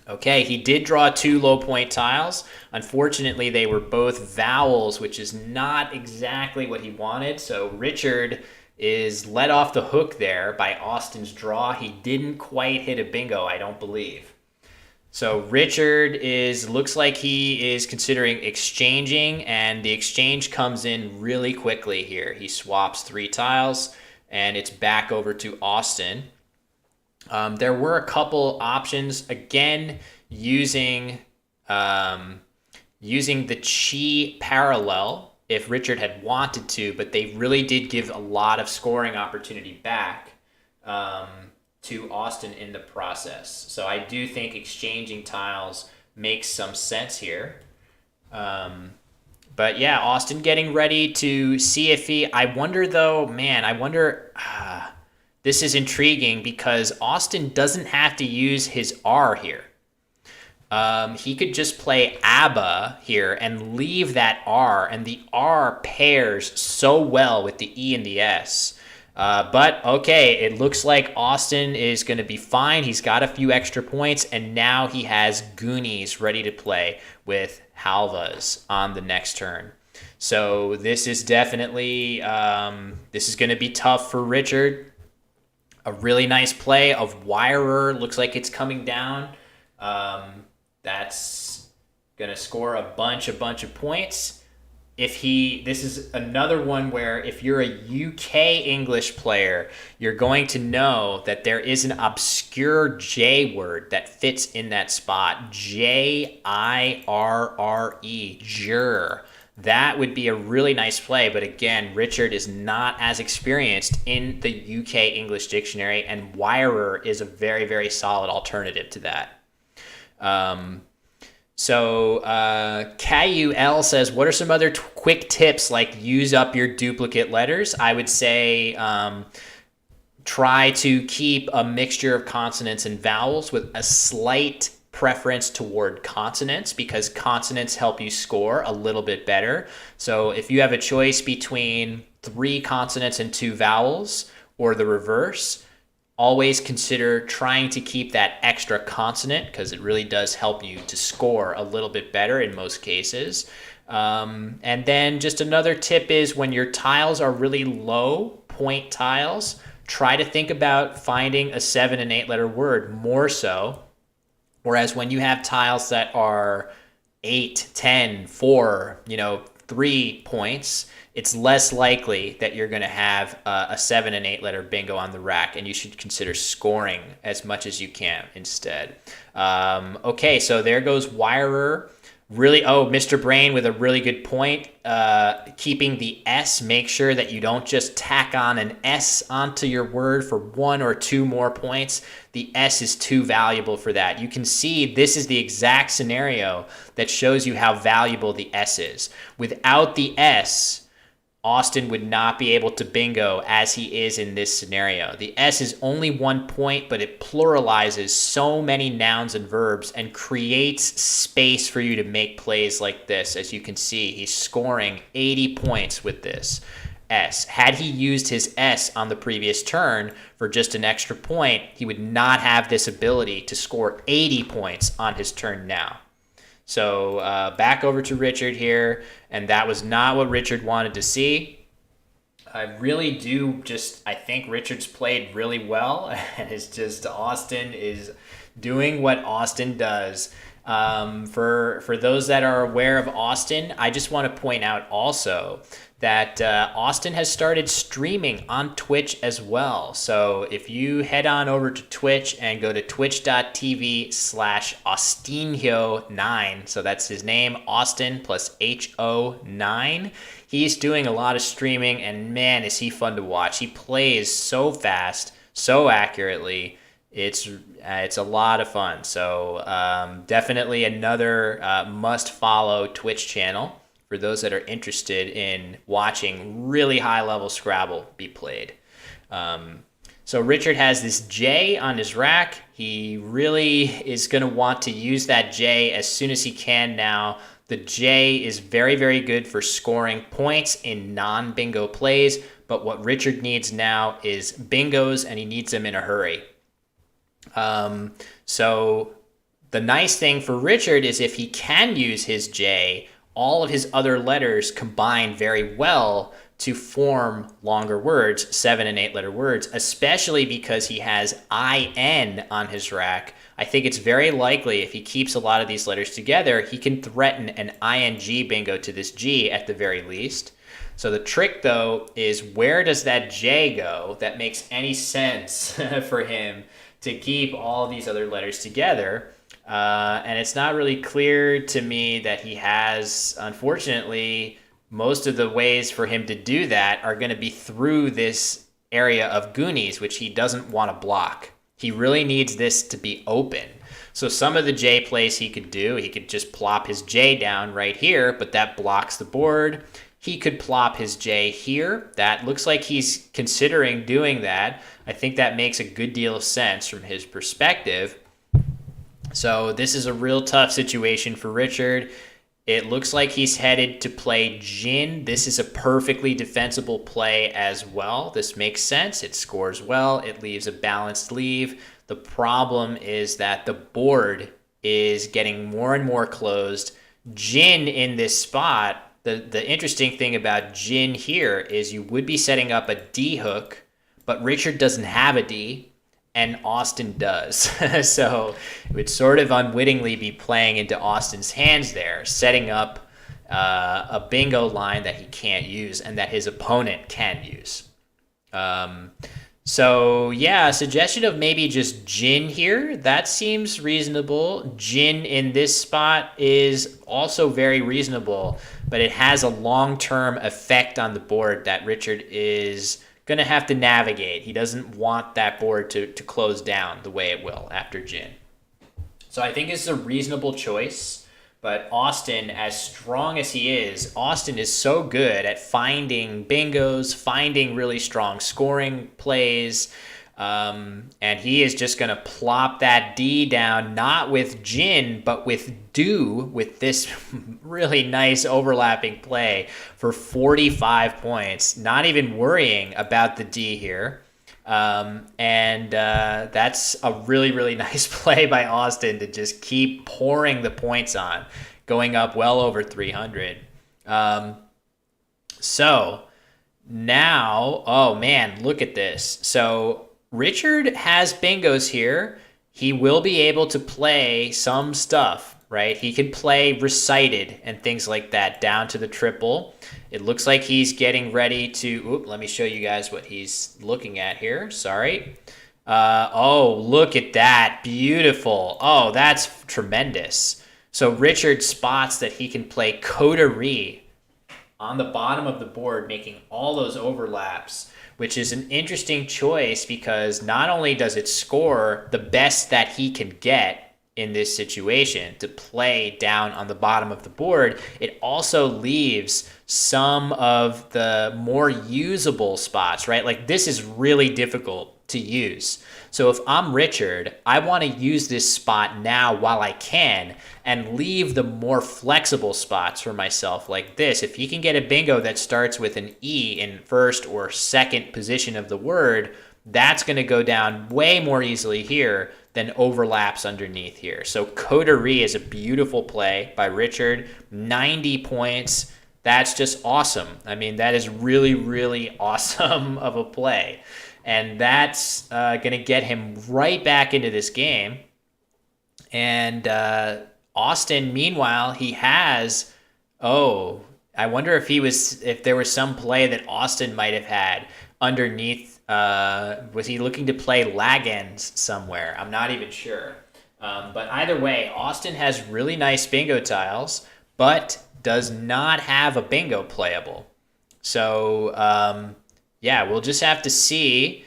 Okay, he did draw two low point tiles. Unfortunately, they were both vowels, which is not exactly what he wanted. So Richard is let off the hook there by Austin's draw. He didn't quite hit a bingo, I don't believe. So Richard looks like he is considering exchanging, and the exchange comes in really quickly here. He swaps three tiles, and it's back over to Austin. There were a couple options, again, using the chi parallel if Richard had wanted to, but they really did give a lot of scoring opportunity back to Austin in the process. So I do think exchanging tiles makes some sense here. But yeah, Austin getting ready to see if I wonder though, this is intriguing because Austin doesn't have to use his R here. He could just play ABBA here and leave that R, and the R pairs so well with the E and the S. But okay, it looks like Austin is going to be fine. He's got a few extra points, and now he has Goonies ready to play with halvas on the next turn. So this is definitely, this is going to be tough for Richard. A really nice play of Wirer. Looks like it's coming down. That's going to score a bunch of points. this is another one where if you're a UK English player, you're going to know that there is an obscure J word that fits in that spot. Jirre, jur. That would be a really nice play, but again, Richard is not as experienced in the UK English dictionary, and wirer is a very, very solid alternative to that. So KUL says, what are some other quick tips like use up your duplicate letters? I would say try to keep a mixture of consonants and vowels with a slight preference toward consonants, because consonants help you score a little bit better. So if you have a choice between 3 consonants and 2 vowels or the reverse, always consider trying to keep that extra consonant, because it really does help you to score a little bit better in most cases. And then just another tip is when your tiles are really low point tiles, try to think about finding a 7 and 8 letter word more so. Whereas when you have tiles that are 8, 10, 4, 3 points, it's less likely that you're going to have a 7 and 8 letter bingo on the rack, and you should consider scoring as much as you can instead. Okay, so there goes wirer. Really, Mr. Brain with a really good point. Keeping the S, make sure that you don't just tack on an S onto your word for 1 or 2 more points. The S is too valuable for that. You can see this is the exact scenario that shows you how valuable the S is. Without the S, Austin would not be able to bingo as he is in this scenario. The S is only 1 point, but it pluralizes so many nouns and verbs and creates space for you to make plays like this. As you can see, he's scoring 80 points with this S. Had he used his S on the previous turn for just an extra point, he would not have this ability to score 80 points on his turn now. So back over to Richard here, and that was not what Richard wanted to see. I really do I think Richard's played really well, and it's just Austin is doing what Austin does. For those that are aware of Austin, I just want to point out also that Austin has started streaming on Twitch as well. So if you head on over to Twitch and go to twitch.tv/Austinho9, so that's his name, Austin plus HO9, he's doing a lot of streaming, and man, is he fun to watch. He plays so fast, so accurately. It's a lot of fun. So definitely another must-follow Twitch channel for those that are interested in watching really high-level Scrabble be played. So Richard has this J on his rack. He really is going to want to use that J as soon as he can now. The J is very, very good for scoring points in non-bingo plays, but what Richard needs now is bingos, and he needs them in a hurry. So the nice thing for Richard is if he can use his J, all of his other letters combine very well to form longer words, 7 and 8 letter words, especially because he has IN on his rack. I think it's very likely if he keeps a lot of these letters together, he can threaten an ING bingo to this G at the very least. So the trick, though, is where does that J go that makes any sense for him to keep all these other letters together? And it's not really clear to me that he has, unfortunately, most of the ways for him to do that are going to be through this area of Goonies, which he doesn't want to block. He really needs this to be open. So some of the J plays he could do, he could just plop his J down right here, but that blocks the board. He could plop his J here. That looks like he's considering doing that. I think that makes a good deal of sense from his perspective. So this is a real tough situation for Richard. It looks like he's headed to play Shin. This is a perfectly defensible play as well. This makes sense. It scores well. It leaves a balanced leave. The problem is that the board is getting more and more closed. Shin in this spot, the interesting thing about Shin here is you would be setting up a D hook, but Richard doesn't have a D, and Austin does. So it would sort of unwittingly be playing into Austin's hands there, setting up a bingo line that he can't use and that his opponent can use. So yeah, a suggestion of maybe just Jin here. That seems reasonable. Jin in this spot is also very reasonable, but it has a long-term effect on the board that Richard is going to have to navigate. He doesn't want that board to close down the way it will after Jin. So I think it's a reasonable choice. But Austin, as strong as he is, Austin is so good at finding bingos, finding really strong scoring plays, and he is just going to plop that D down, not with Jin, but with Do, with this really nice overlapping play for 45 points, not even worrying about the D here. That's a really, really nice play by Austin to just keep pouring the points on, going up well over 300. So now, oh man, look at this. So Richard has bingos here. He will be able to play some stuff, right? He can play recited and things like that down to the triple. It looks like he's getting ready to, let me show you guys what he's looking at here. Sorry. Oh, look at that. Beautiful. Oh, that's tremendous. So Richard spots that he can play coterie on the bottom of the board, making all those overlaps, which is an interesting choice because not only does it score the best that he can get in this situation to play down on the bottom of the board, it also leaves some of the more usable spots, right? Like this is really difficult to use. So if I'm Richard, I want to use this spot now while I can and leave the more flexible spots for myself like this. If he can get a bingo that starts with an E in first or second position of the word, that's going to go down way more easily here than overlaps underneath here. So coterie is a beautiful play by Richard. 90 points. That's just awesome. I mean, that is really, really awesome of a play. And that's going to get him right back into this game. And Austin, meanwhile, he has, I wonder if there was some play that Austin might have had underneath. Was he looking to play Lagans somewhere? I'm not even sure. But either way, Austin has really nice bingo tiles, but does not have a bingo playable. So, we'll just have to see.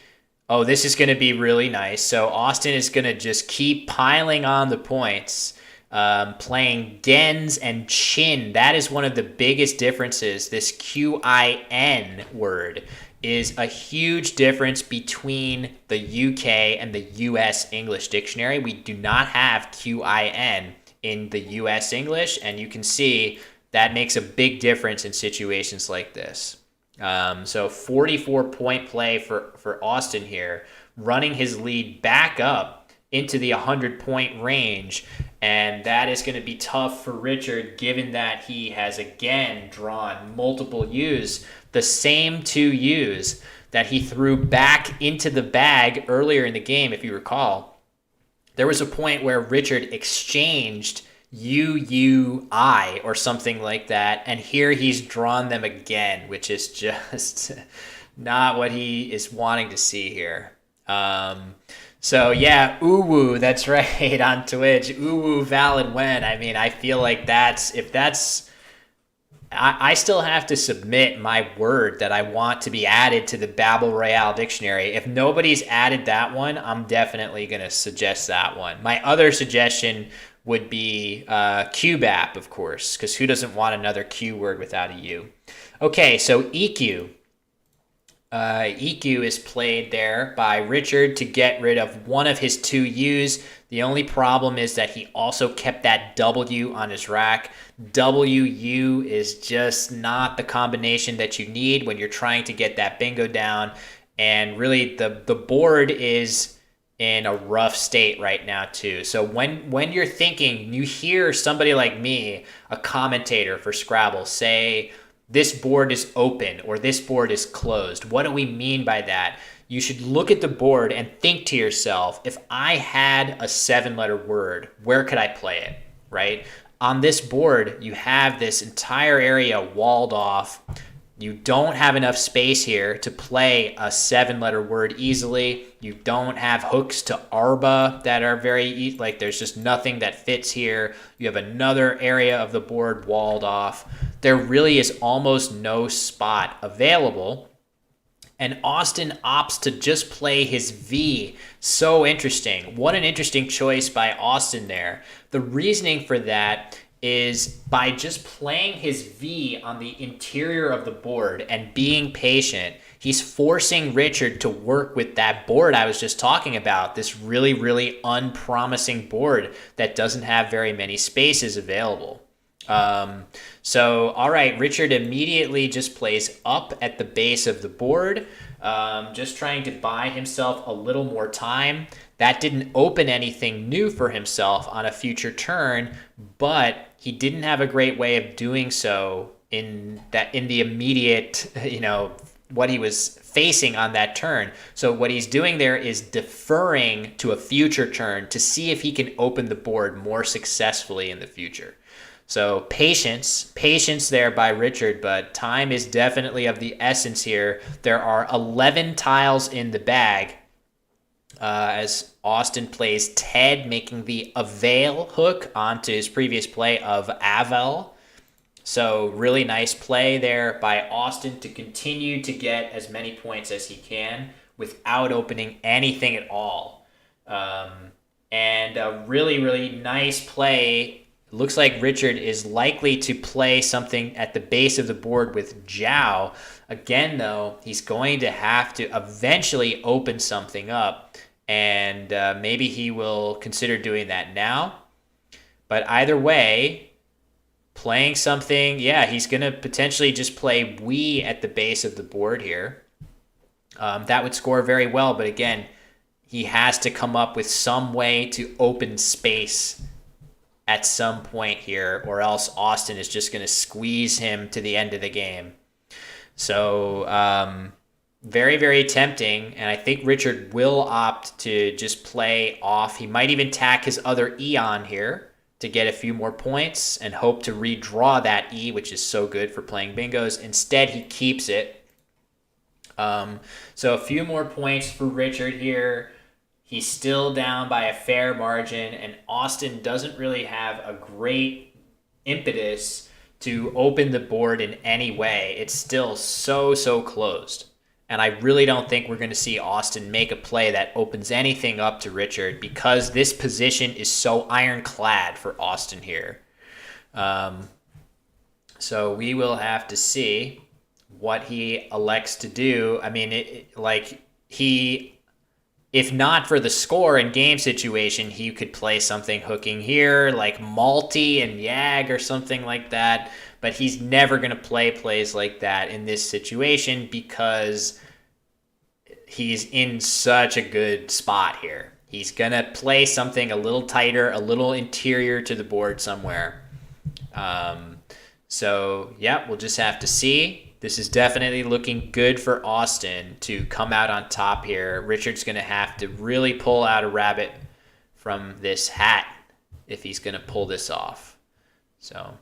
Oh, this is going to be really nice. So Austin is going to just keep piling on the points, playing Gens and Chin. That is one of the biggest differences. This QIN word is a huge difference between the UK and the US English dictionary. We do not have QIN in the US English, and you can see that makes a big difference in situations like this. So 44-point play for Austin here, running his lead back up into the 100-point range, and that is going to be tough for Richard given that he has again drawn multiple U's, the same 2 U's that he threw back into the bag earlier in the game, if you recall. There was a point where Richard exchanged UUI or something like that, and here he's drawn them again, which is just not what he is wanting to see here. So yeah, Uwu, that's right, on Twitch. Uwu valid when. I mean, I feel like I still have to submit my word that I want to be added to the Babel Royale dictionary. If nobody's added that one, I'm definitely going to suggest that one. My other suggestion would be QBAP, of course, because who doesn't want another Q word without a U? Okay, so EQ. EQ is played there by Richard to get rid of one of his 2 U's. The only problem is that he also kept that W on his rack. WU is just not the combination that you need when you're trying to get that bingo down. And really, the board is in a rough state right now too. So when you're thinking, you hear somebody like me, a commentator for Scrabble, say, this board is open or this board is closed. What do we mean by that? You should look at the board and think to yourself, if I had a 7-letter word, where could I play it, right? on this board, you have this entire area walled off. You don't have enough space here to play a 7-letter word easily. You don't have hooks to arba that are very, like, there's just nothing that fits here. You have another area of the board walled off. There really is almost no spot available. And Austin opts to just play his V. So interesting. What an interesting choice by Austin there. The reasoning for that is by just playing his V on the interior of the board and being patient, he's forcing Richard to work with that board I was just talking about, this really, really unpromising board that doesn't have very many spaces available. All right, Richard immediately just plays up at the base of the board, just trying to buy himself a little more time. That didn't open anything new for himself on a future turn, but he didn't have a great way of doing so in the immediate, what he was facing on that turn. So what he's doing there is deferring to a future turn to see if he can open the board more successfully in the future. So patience there by Richard, but time is definitely of the essence here. There are 11 tiles in the bag as Austin plays Ted, making the Avail hook onto his previous play of Avel. So really nice play there by Austin to continue to get as many points as he can without opening anything at all. And a really, really nice play. Looks like Richard is likely to play something at the base of the board with Zhao. Again, though, he's going to have to eventually open something up, and maybe he will consider doing that now. But either way, playing something, he's going to potentially just play Wii at the base of the board here. That would score very well, but again, he has to come up with some way to open space at some point here, or else Austin is just going to squeeze him to the end of the game. So very, very tempting, and I think Richard will opt to just play off. He might even tack his other Eon here to get a few more points and hope to redraw that E, which is so good for playing bingos. Instead, he keeps it. So a few more points for Richard here. He's still down by a fair margin, and Austin doesn't really have a great impetus to open the board in any way. It's still so closed. And I really don't think we're going to see Austin make a play that opens anything up to Richard because this position is so ironclad for Austin here. So we will have to see what he elects to do. I mean, if not for the score and game situation, he could play something hooking here, like Malty and Yag or something like that. But he's never going to play plays like that in this situation because he's in such a good spot here. He's going to play something a little tighter, a little interior to the board somewhere. We'll just have to see. This is definitely looking good for Austin to come out on top here. Richard's going to have to really pull out a rabbit from this hat if he's going to pull this off. So,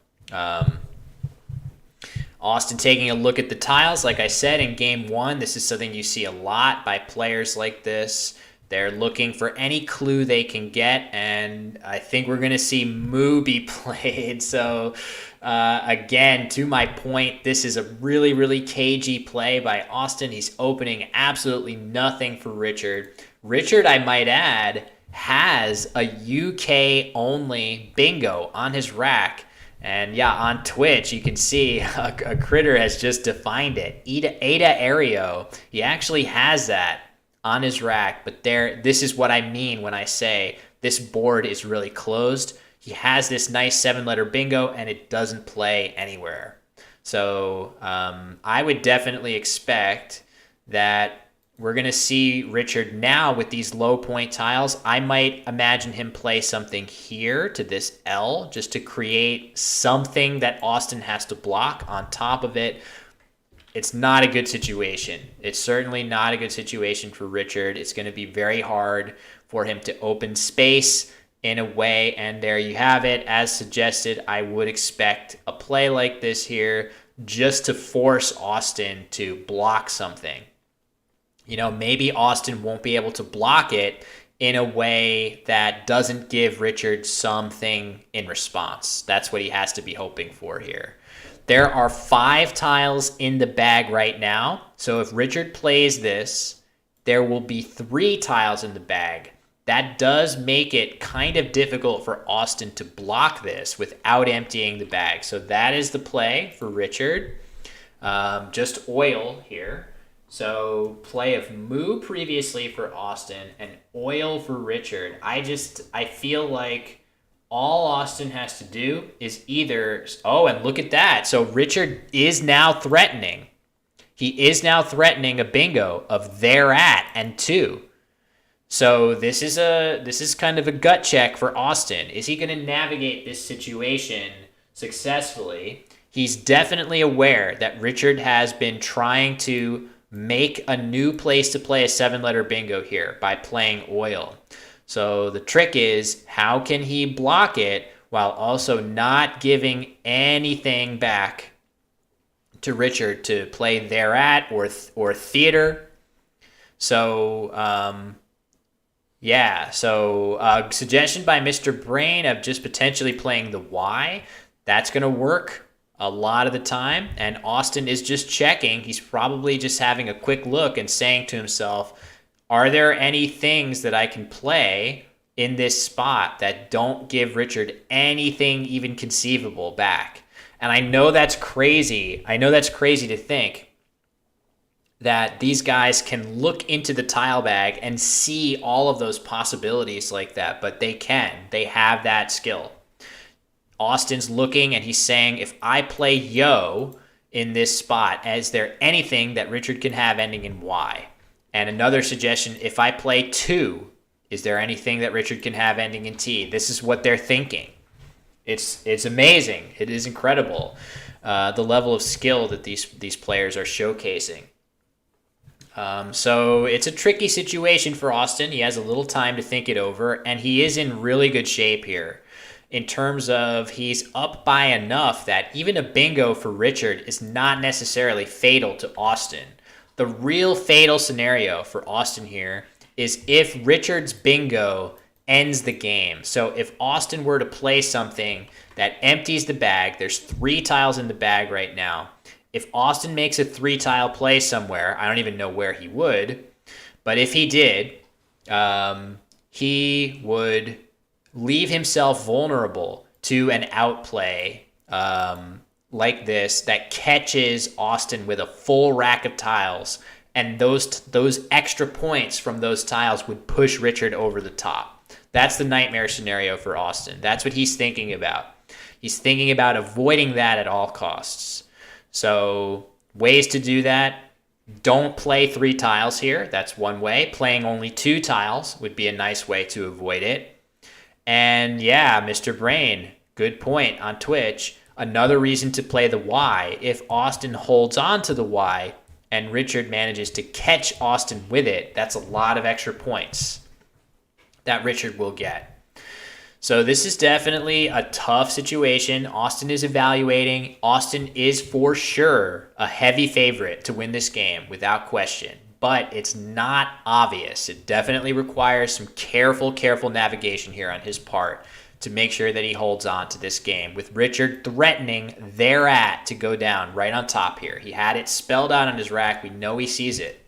Austin taking a look at the tiles. Like I said, in game one, this is something you see a lot by players like this. They're looking for any clue they can get, and I think we're going to see Moo be played. So, again, to my point, this is a really, really cagey play by Austin. He's opening absolutely nothing for Richard. Richard, I might add, has a UK-only bingo on his rack. And on Twitch, you can see a critter has just defined it. Ada Aereo, he actually has that on his rack, but this is what I mean when I say this board is really closed. He has this nice 7-letter bingo, and it doesn't play anywhere. So I would definitely expect that we're going to see Richard now with these low point tiles. I might imagine him play something here to this L just to create something that Austin has to block on top of it. It's not a good situation. It's certainly not a good situation for Richard. It's going to be very hard for him to open space in a way. And there you have it. As suggested, I would expect a play like this here just to force Austin to block something. Maybe Austin won't be able to block it in a way that doesn't give Richard something in response. That's what he has to be hoping for here. There are 5 tiles in the bag right now. So if Richard plays this, there will be 3 tiles in the bag. That does make it kind of difficult for Austin to block this without emptying the bag. So that is the play for Richard. Just oil here. So play of moo previously for Austin and oil for Richard. I feel like all Austin has to do is either, and look at that. So Richard is now threatening. He is now threatening a bingo of they're at and 2. So this is kind of a gut check for Austin. Is he going to navigate this situation successfully? He's definitely aware that Richard has been trying to make a new place to play a 7-letter bingo here by playing oil. So the trick is, how can he block it while also not giving anything back to Richard to play there at or theater? So suggestion by Mr. Brain of just potentially playing the Y. That's going to work a lot of the time, and Austin is just checking. He's probably just having a quick look and saying to himself, are there any things that I can play in this spot that don't give Richard anything even conceivable back? And I know that's crazy. To think that these guys can look into the tile bag and see all of those possibilities like that, but they have that skill. Austin's looking and he's saying, if I play yo in this spot, is there anything that Richard can have ending in Y? And another suggestion, if I play 2, is there anything that Richard can have ending in T? This is what they're thinking. It's amazing. It is incredible, the level of skill that these players are showcasing. So it's a tricky situation for Austin. He has a little time to think it over, and he is in really good shape here. In terms of he's up by enough that even a bingo for Richard is not necessarily fatal to Austin. The real fatal scenario for Austin here is if Richard's bingo ends the game. So if Austin were to play something that empties the bag, there's 3 tiles in the bag right now. If Austin makes a 3-tile play somewhere, I don't even know where he would, but if he did, he would leave himself vulnerable to an outplay like this that catches Austin with a full rack of tiles, and those extra points from those tiles would push Richard over the top. That's the nightmare scenario for Austin. That's what he's thinking about. He's thinking about avoiding that at all costs. So ways to do that: don't play 3 tiles here. That's one way. Playing only 2 tiles would be a nice way to avoid it. And yeah, Mr. Brain, good point on Twitch. Another reason to play the Y, if Austin holds on to the Y and Richard manages to catch Austin with it, that's a lot of extra points that Richard will get. So this is definitely a tough situation. Austin is evaluating. Austin is for sure a heavy favorite to win this game without question. But it's not obvious. It definitely requires some careful navigation here on his part to make sure that he holds on to this game, with Richard threatening thereat to go down right on top here. He had it spelled out on his rack. We know he sees it.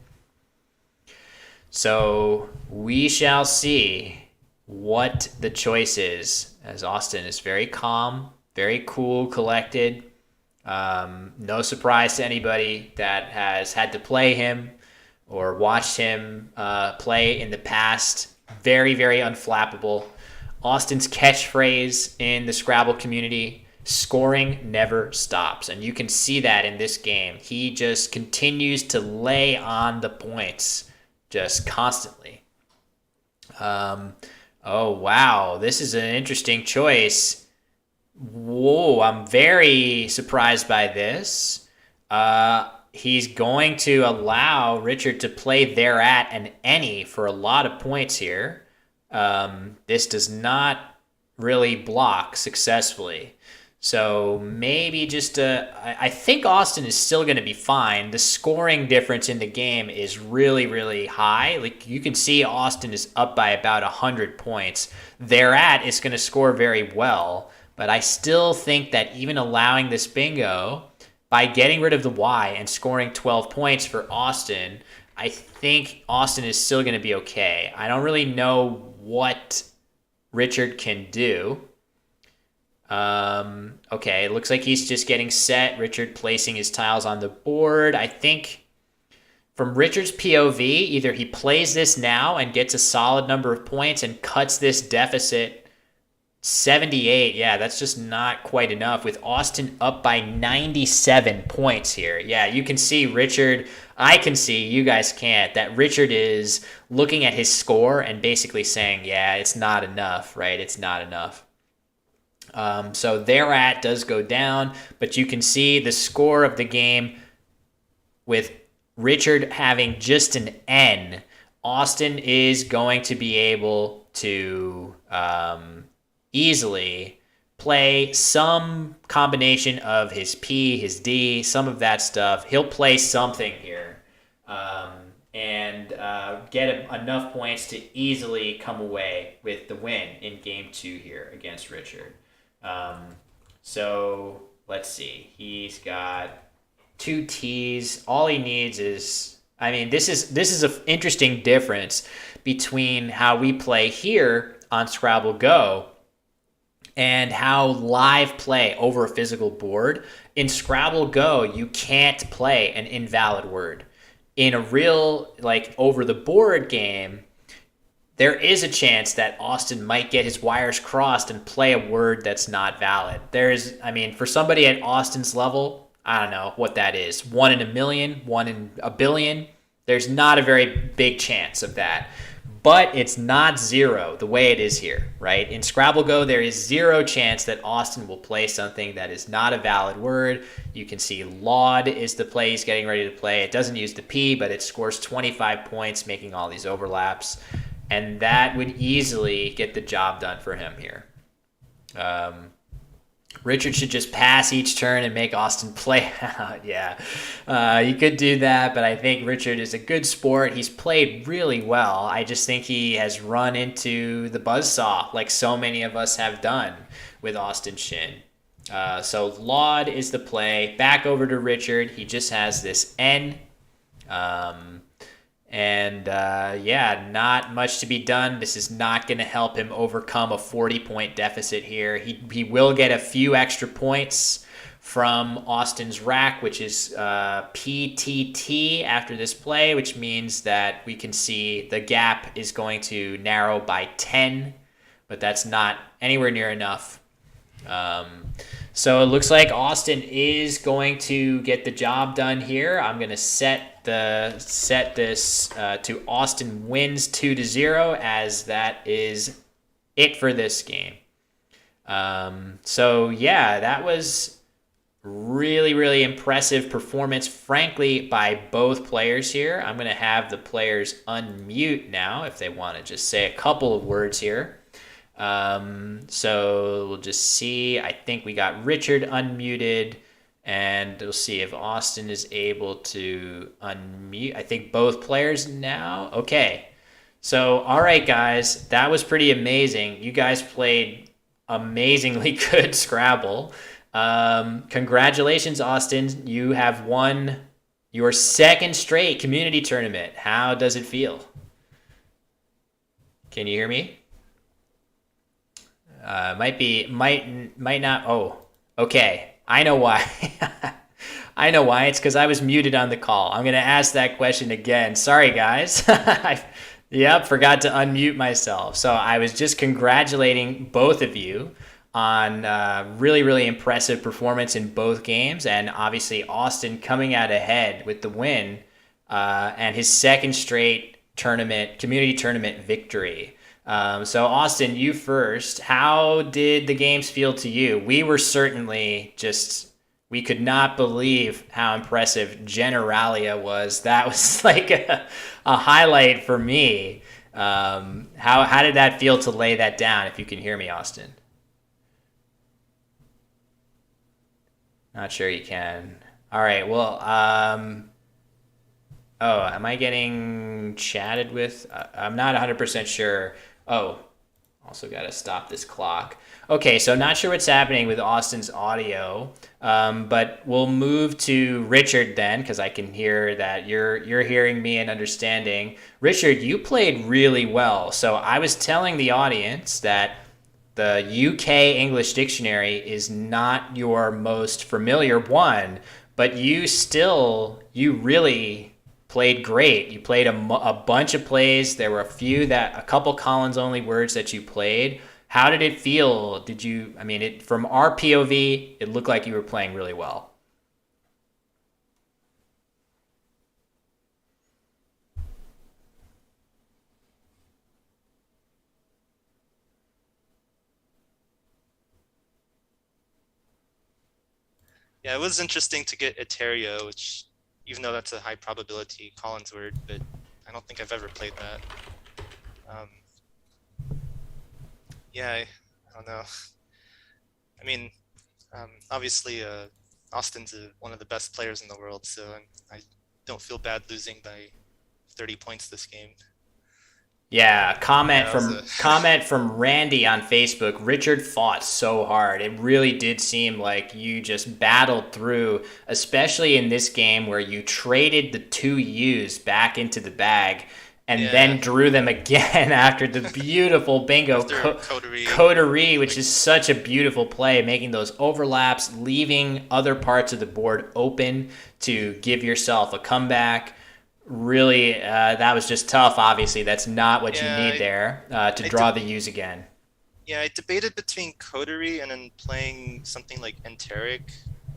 So we shall see what the choice is, as Austin is very calm, very cool, collected. No surprise to anybody that has had to play him or watched him play in the past. Very, very unflappable. Austin's catchphrase in the Scrabble community, scoring never stops. And you can see that in this game. He just continues to lay on the points just constantly. Oh, wow. This is an interesting choice. Whoa, I'm very surprised by this. He's going to allow Richard to play thereat and any for a lot of points here. This does not really block successfully. So maybe I think Austin is still going to be fine. The scoring difference in the game is really, really high. Like you can see Austin is up by about 100 points. Thereat is going to score very well. But I still think that even allowing this bingo, by getting rid of the Y and scoring 12 points for Austin, I think Austin is still going to be okay. I don't really know what Richard can do. Okay, it looks like he's just getting set. Richard placing his tiles on the board. I think from Richard's POV, either he plays this now and gets a solid number of points and cuts this deficit 78. Yeah, that's just not quite enough with Austin up by 97 points here. Yeah, you can see Richard. I can see, you guys can't, that Richard is looking at his score and basically saying, yeah, it's not enough, right? It's not enough. So thereat does go down, but you can see the score of the game with Richard having just an N. Austin is going to be able to easily play some combination of his P, his D, some of that stuff. He'll play something here and get enough points to easily come away with the win in game 2 here against Richard. So let's see. He's got 2 T's. All he needs is, I mean, this is an interesting difference between how we play here on Scrabble Go and how live play over a physical board. In Scrabble Go, you can't play an invalid word. In a real, like, over the board game, there is a chance that Austin might get his wires crossed and play a word that's not valid. For somebody at Austin's level, I don't know what that is. 1 in a million, 1 in a billion. There's not a very big chance of that. But it's not zero the way it is here, right? In Scrabble Go, there is 0 chance that Austin will play something that is not a valid word. You can see Laud is the play he's getting ready to play. It doesn't use the P, but it scores 25 points, making all these overlaps. And that would easily get the job done for him here. Richard should just pass each turn and make Austin play out. Yeah, you could do that, but I think Richard is a good sport. He's played really well. I just think he has run into the buzzsaw like so many of us have done with Austin Shin. So Laud is the play. Back over to Richard. He just has this N. Not much to be done. This is not going to help him overcome a 40-point deficit here. He will get a few extra points from Austin's rack, which is PTT after this play, which means that we can see the gap is going to narrow by 10, but that's not anywhere near enough. So it looks like Austin is going to get the job done here. I'm going to set this to Austin wins 2-0, as that is it for this game. That was really, really impressive performance, frankly, by both players here. I'm going to have the players unmute now if they want to just say a couple of words here. So we'll just see. I think we got Richard unmuted, and we'll see if Austin is able to unmute. I think both players now. Okay. So, all right, guys, that was pretty amazing. You guys played amazingly good Scrabble. Congratulations, Austin. You have won your 2nd straight community tournament. How does it feel? Can you hear me? Might not. Oh, okay. I know why. I know why. It's because I was muted on the call. I'm going to ask that question again. Sorry, guys. Forgot to unmute myself. So I was just congratulating both of you on really, really impressive performance in both games. And obviously Austin coming out ahead with the win and his 2nd straight community tournament victory. So Austin, you first. How did the games feel to you? We were certainly we could not believe how impressive Generalia was. That was like a highlight for me. How did that feel to lay that down? If you can hear me, Austin. Not sure you can. All right. Well, oh, am I getting chatted with? I'm not 100% sure. Oh, also got to stop this clock. Okay, so not sure what's happening with Austin's audio, but we'll move to Richard then, because I can hear that you're hearing me and understanding. Richard, you played really well. So I was telling the audience that the UK English Dictionary is not your most familiar one, but you really played great. You played a bunch of plays. There were a couple Collins only words that you played. How did it feel? I mean, from our POV, it looked like you were playing really well. Yeah, it was interesting to get Eterio, which, even though that's a high probability Collins word, but I don't think I've ever played that. Um, yeah, I don't know. I mean, obviously, Austin's one of the best players in the world, so I don't feel bad losing by 30 points this game. Yeah, Yeah, that was a comment from Randy on Facebook. Richard fought so hard. It really did seem like you just battled through, especially in this game where you traded the two U's back into the bag and yeah then drew them again after the beautiful bingo after Coterie. coterie, which Like, is such a beautiful play, making those overlaps, leaving other parts of the board open to give yourself a comeback. Really, that was just tough. Obviously, that's not what you yeah, need there to I draw de- the U's again. yeah, I debated between Coterie and then playing something like Enteric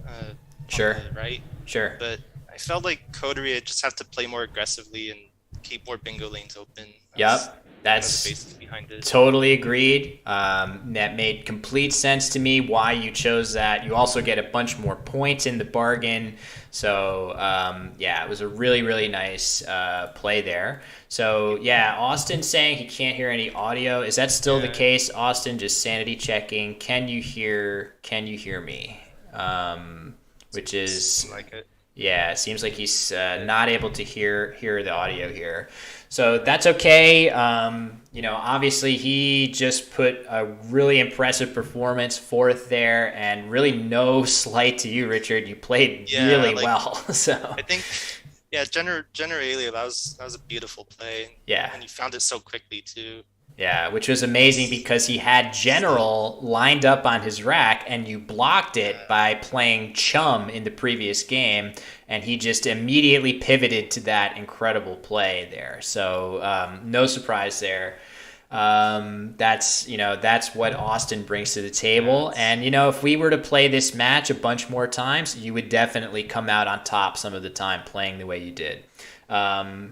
on Sure, the right, sure. but I felt like Coterie I just have to play more aggressively and keep more bingo lanes open. That's Yep, kind of the that's basis behind it. totally agreed. That made complete sense to me why you chose that. You also get a bunch more points in the bargain. So, yeah, it was a really, really nice play there. So, yeah, Austin saying he can't hear any audio. Is that still the Yeah, case, Austin? Just sanity checking. Can you hear me? Which is seemed like it. Yeah, it seems like he's not able to hear the audio here. So that's okay. Obviously he just put a really impressive performance forth there, and really no slight to you, Richard. You played Yeah, really like well. So I think yeah, Generalia, that was a beautiful play, yeah, and you found it so quickly too. yeah, which was amazing It's because he had still General lined up on his rack, and you blocked it yeah, by playing Chum in the previous game, and he just immediately pivoted to that incredible play there. So no surprise there. That's what Austin brings to the yeah, table, and if we were to play this match a bunch more times, you would definitely come out on top some of the time playing the way you did.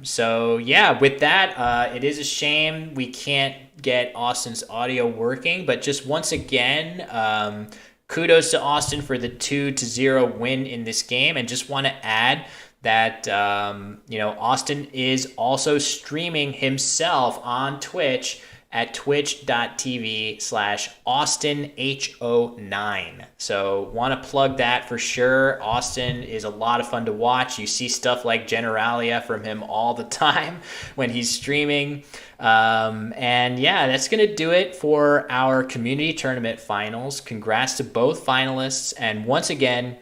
So yeah, with that, it is a shame we can't get Austin's audio working, but just once again, kudos to Austin for the 2-0 win in this game, and just want to add that Austin is also streaming himself on Twitch at twitch.tv/AustinHO9. So want to plug that for sure. Austin is a lot of fun to watch. You see stuff like Generalia from him all the time when he's streaming. And yeah, that's going to do it for our community tournament finals. Congrats to both finalists. And once again,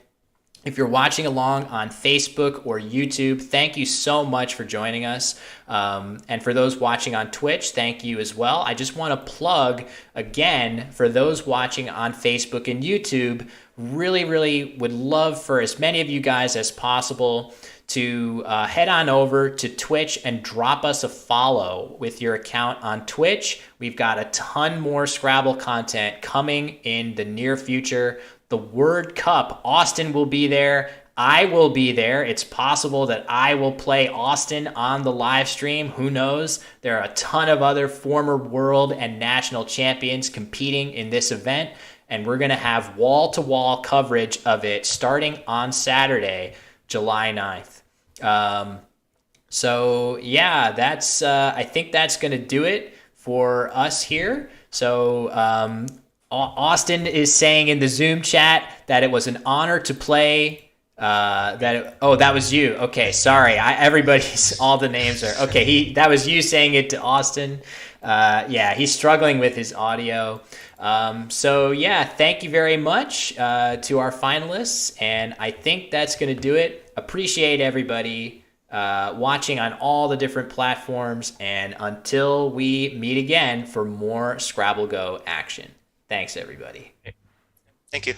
if you're watching along on Facebook or YouTube, thank you so much for joining us. And for those watching on Twitch, thank you as well. I just want to plug again for those watching on Facebook and YouTube, really, really would love for as many of you guys as possible to head on over to Twitch and drop us a follow with your account on Twitch. We've got a ton more Scrabble content coming in the near future. The Word Cup, Austin will be there. I will be there. It's possible that I will play Austin on the live stream. Who knows? There are a ton of other former world and national champions competing in this event, and we're going to have wall-to-wall coverage of it starting on Saturday, July 9th. So yeah, that's I think that's gonna do it for us here. So Austin is saying in the Zoom chat that it was an honor to play. Oh, that was you. Okay, sorry. Everybody's all the names are okay. That was you saying it to Austin. Yeah, he's struggling with his audio. So yeah, thank you very much to our finalists, and I think that's gonna do it. Appreciate everybody watching on all the different platforms. And until we meet again for more Scrabble Go action. Thanks, everybody. Thank you.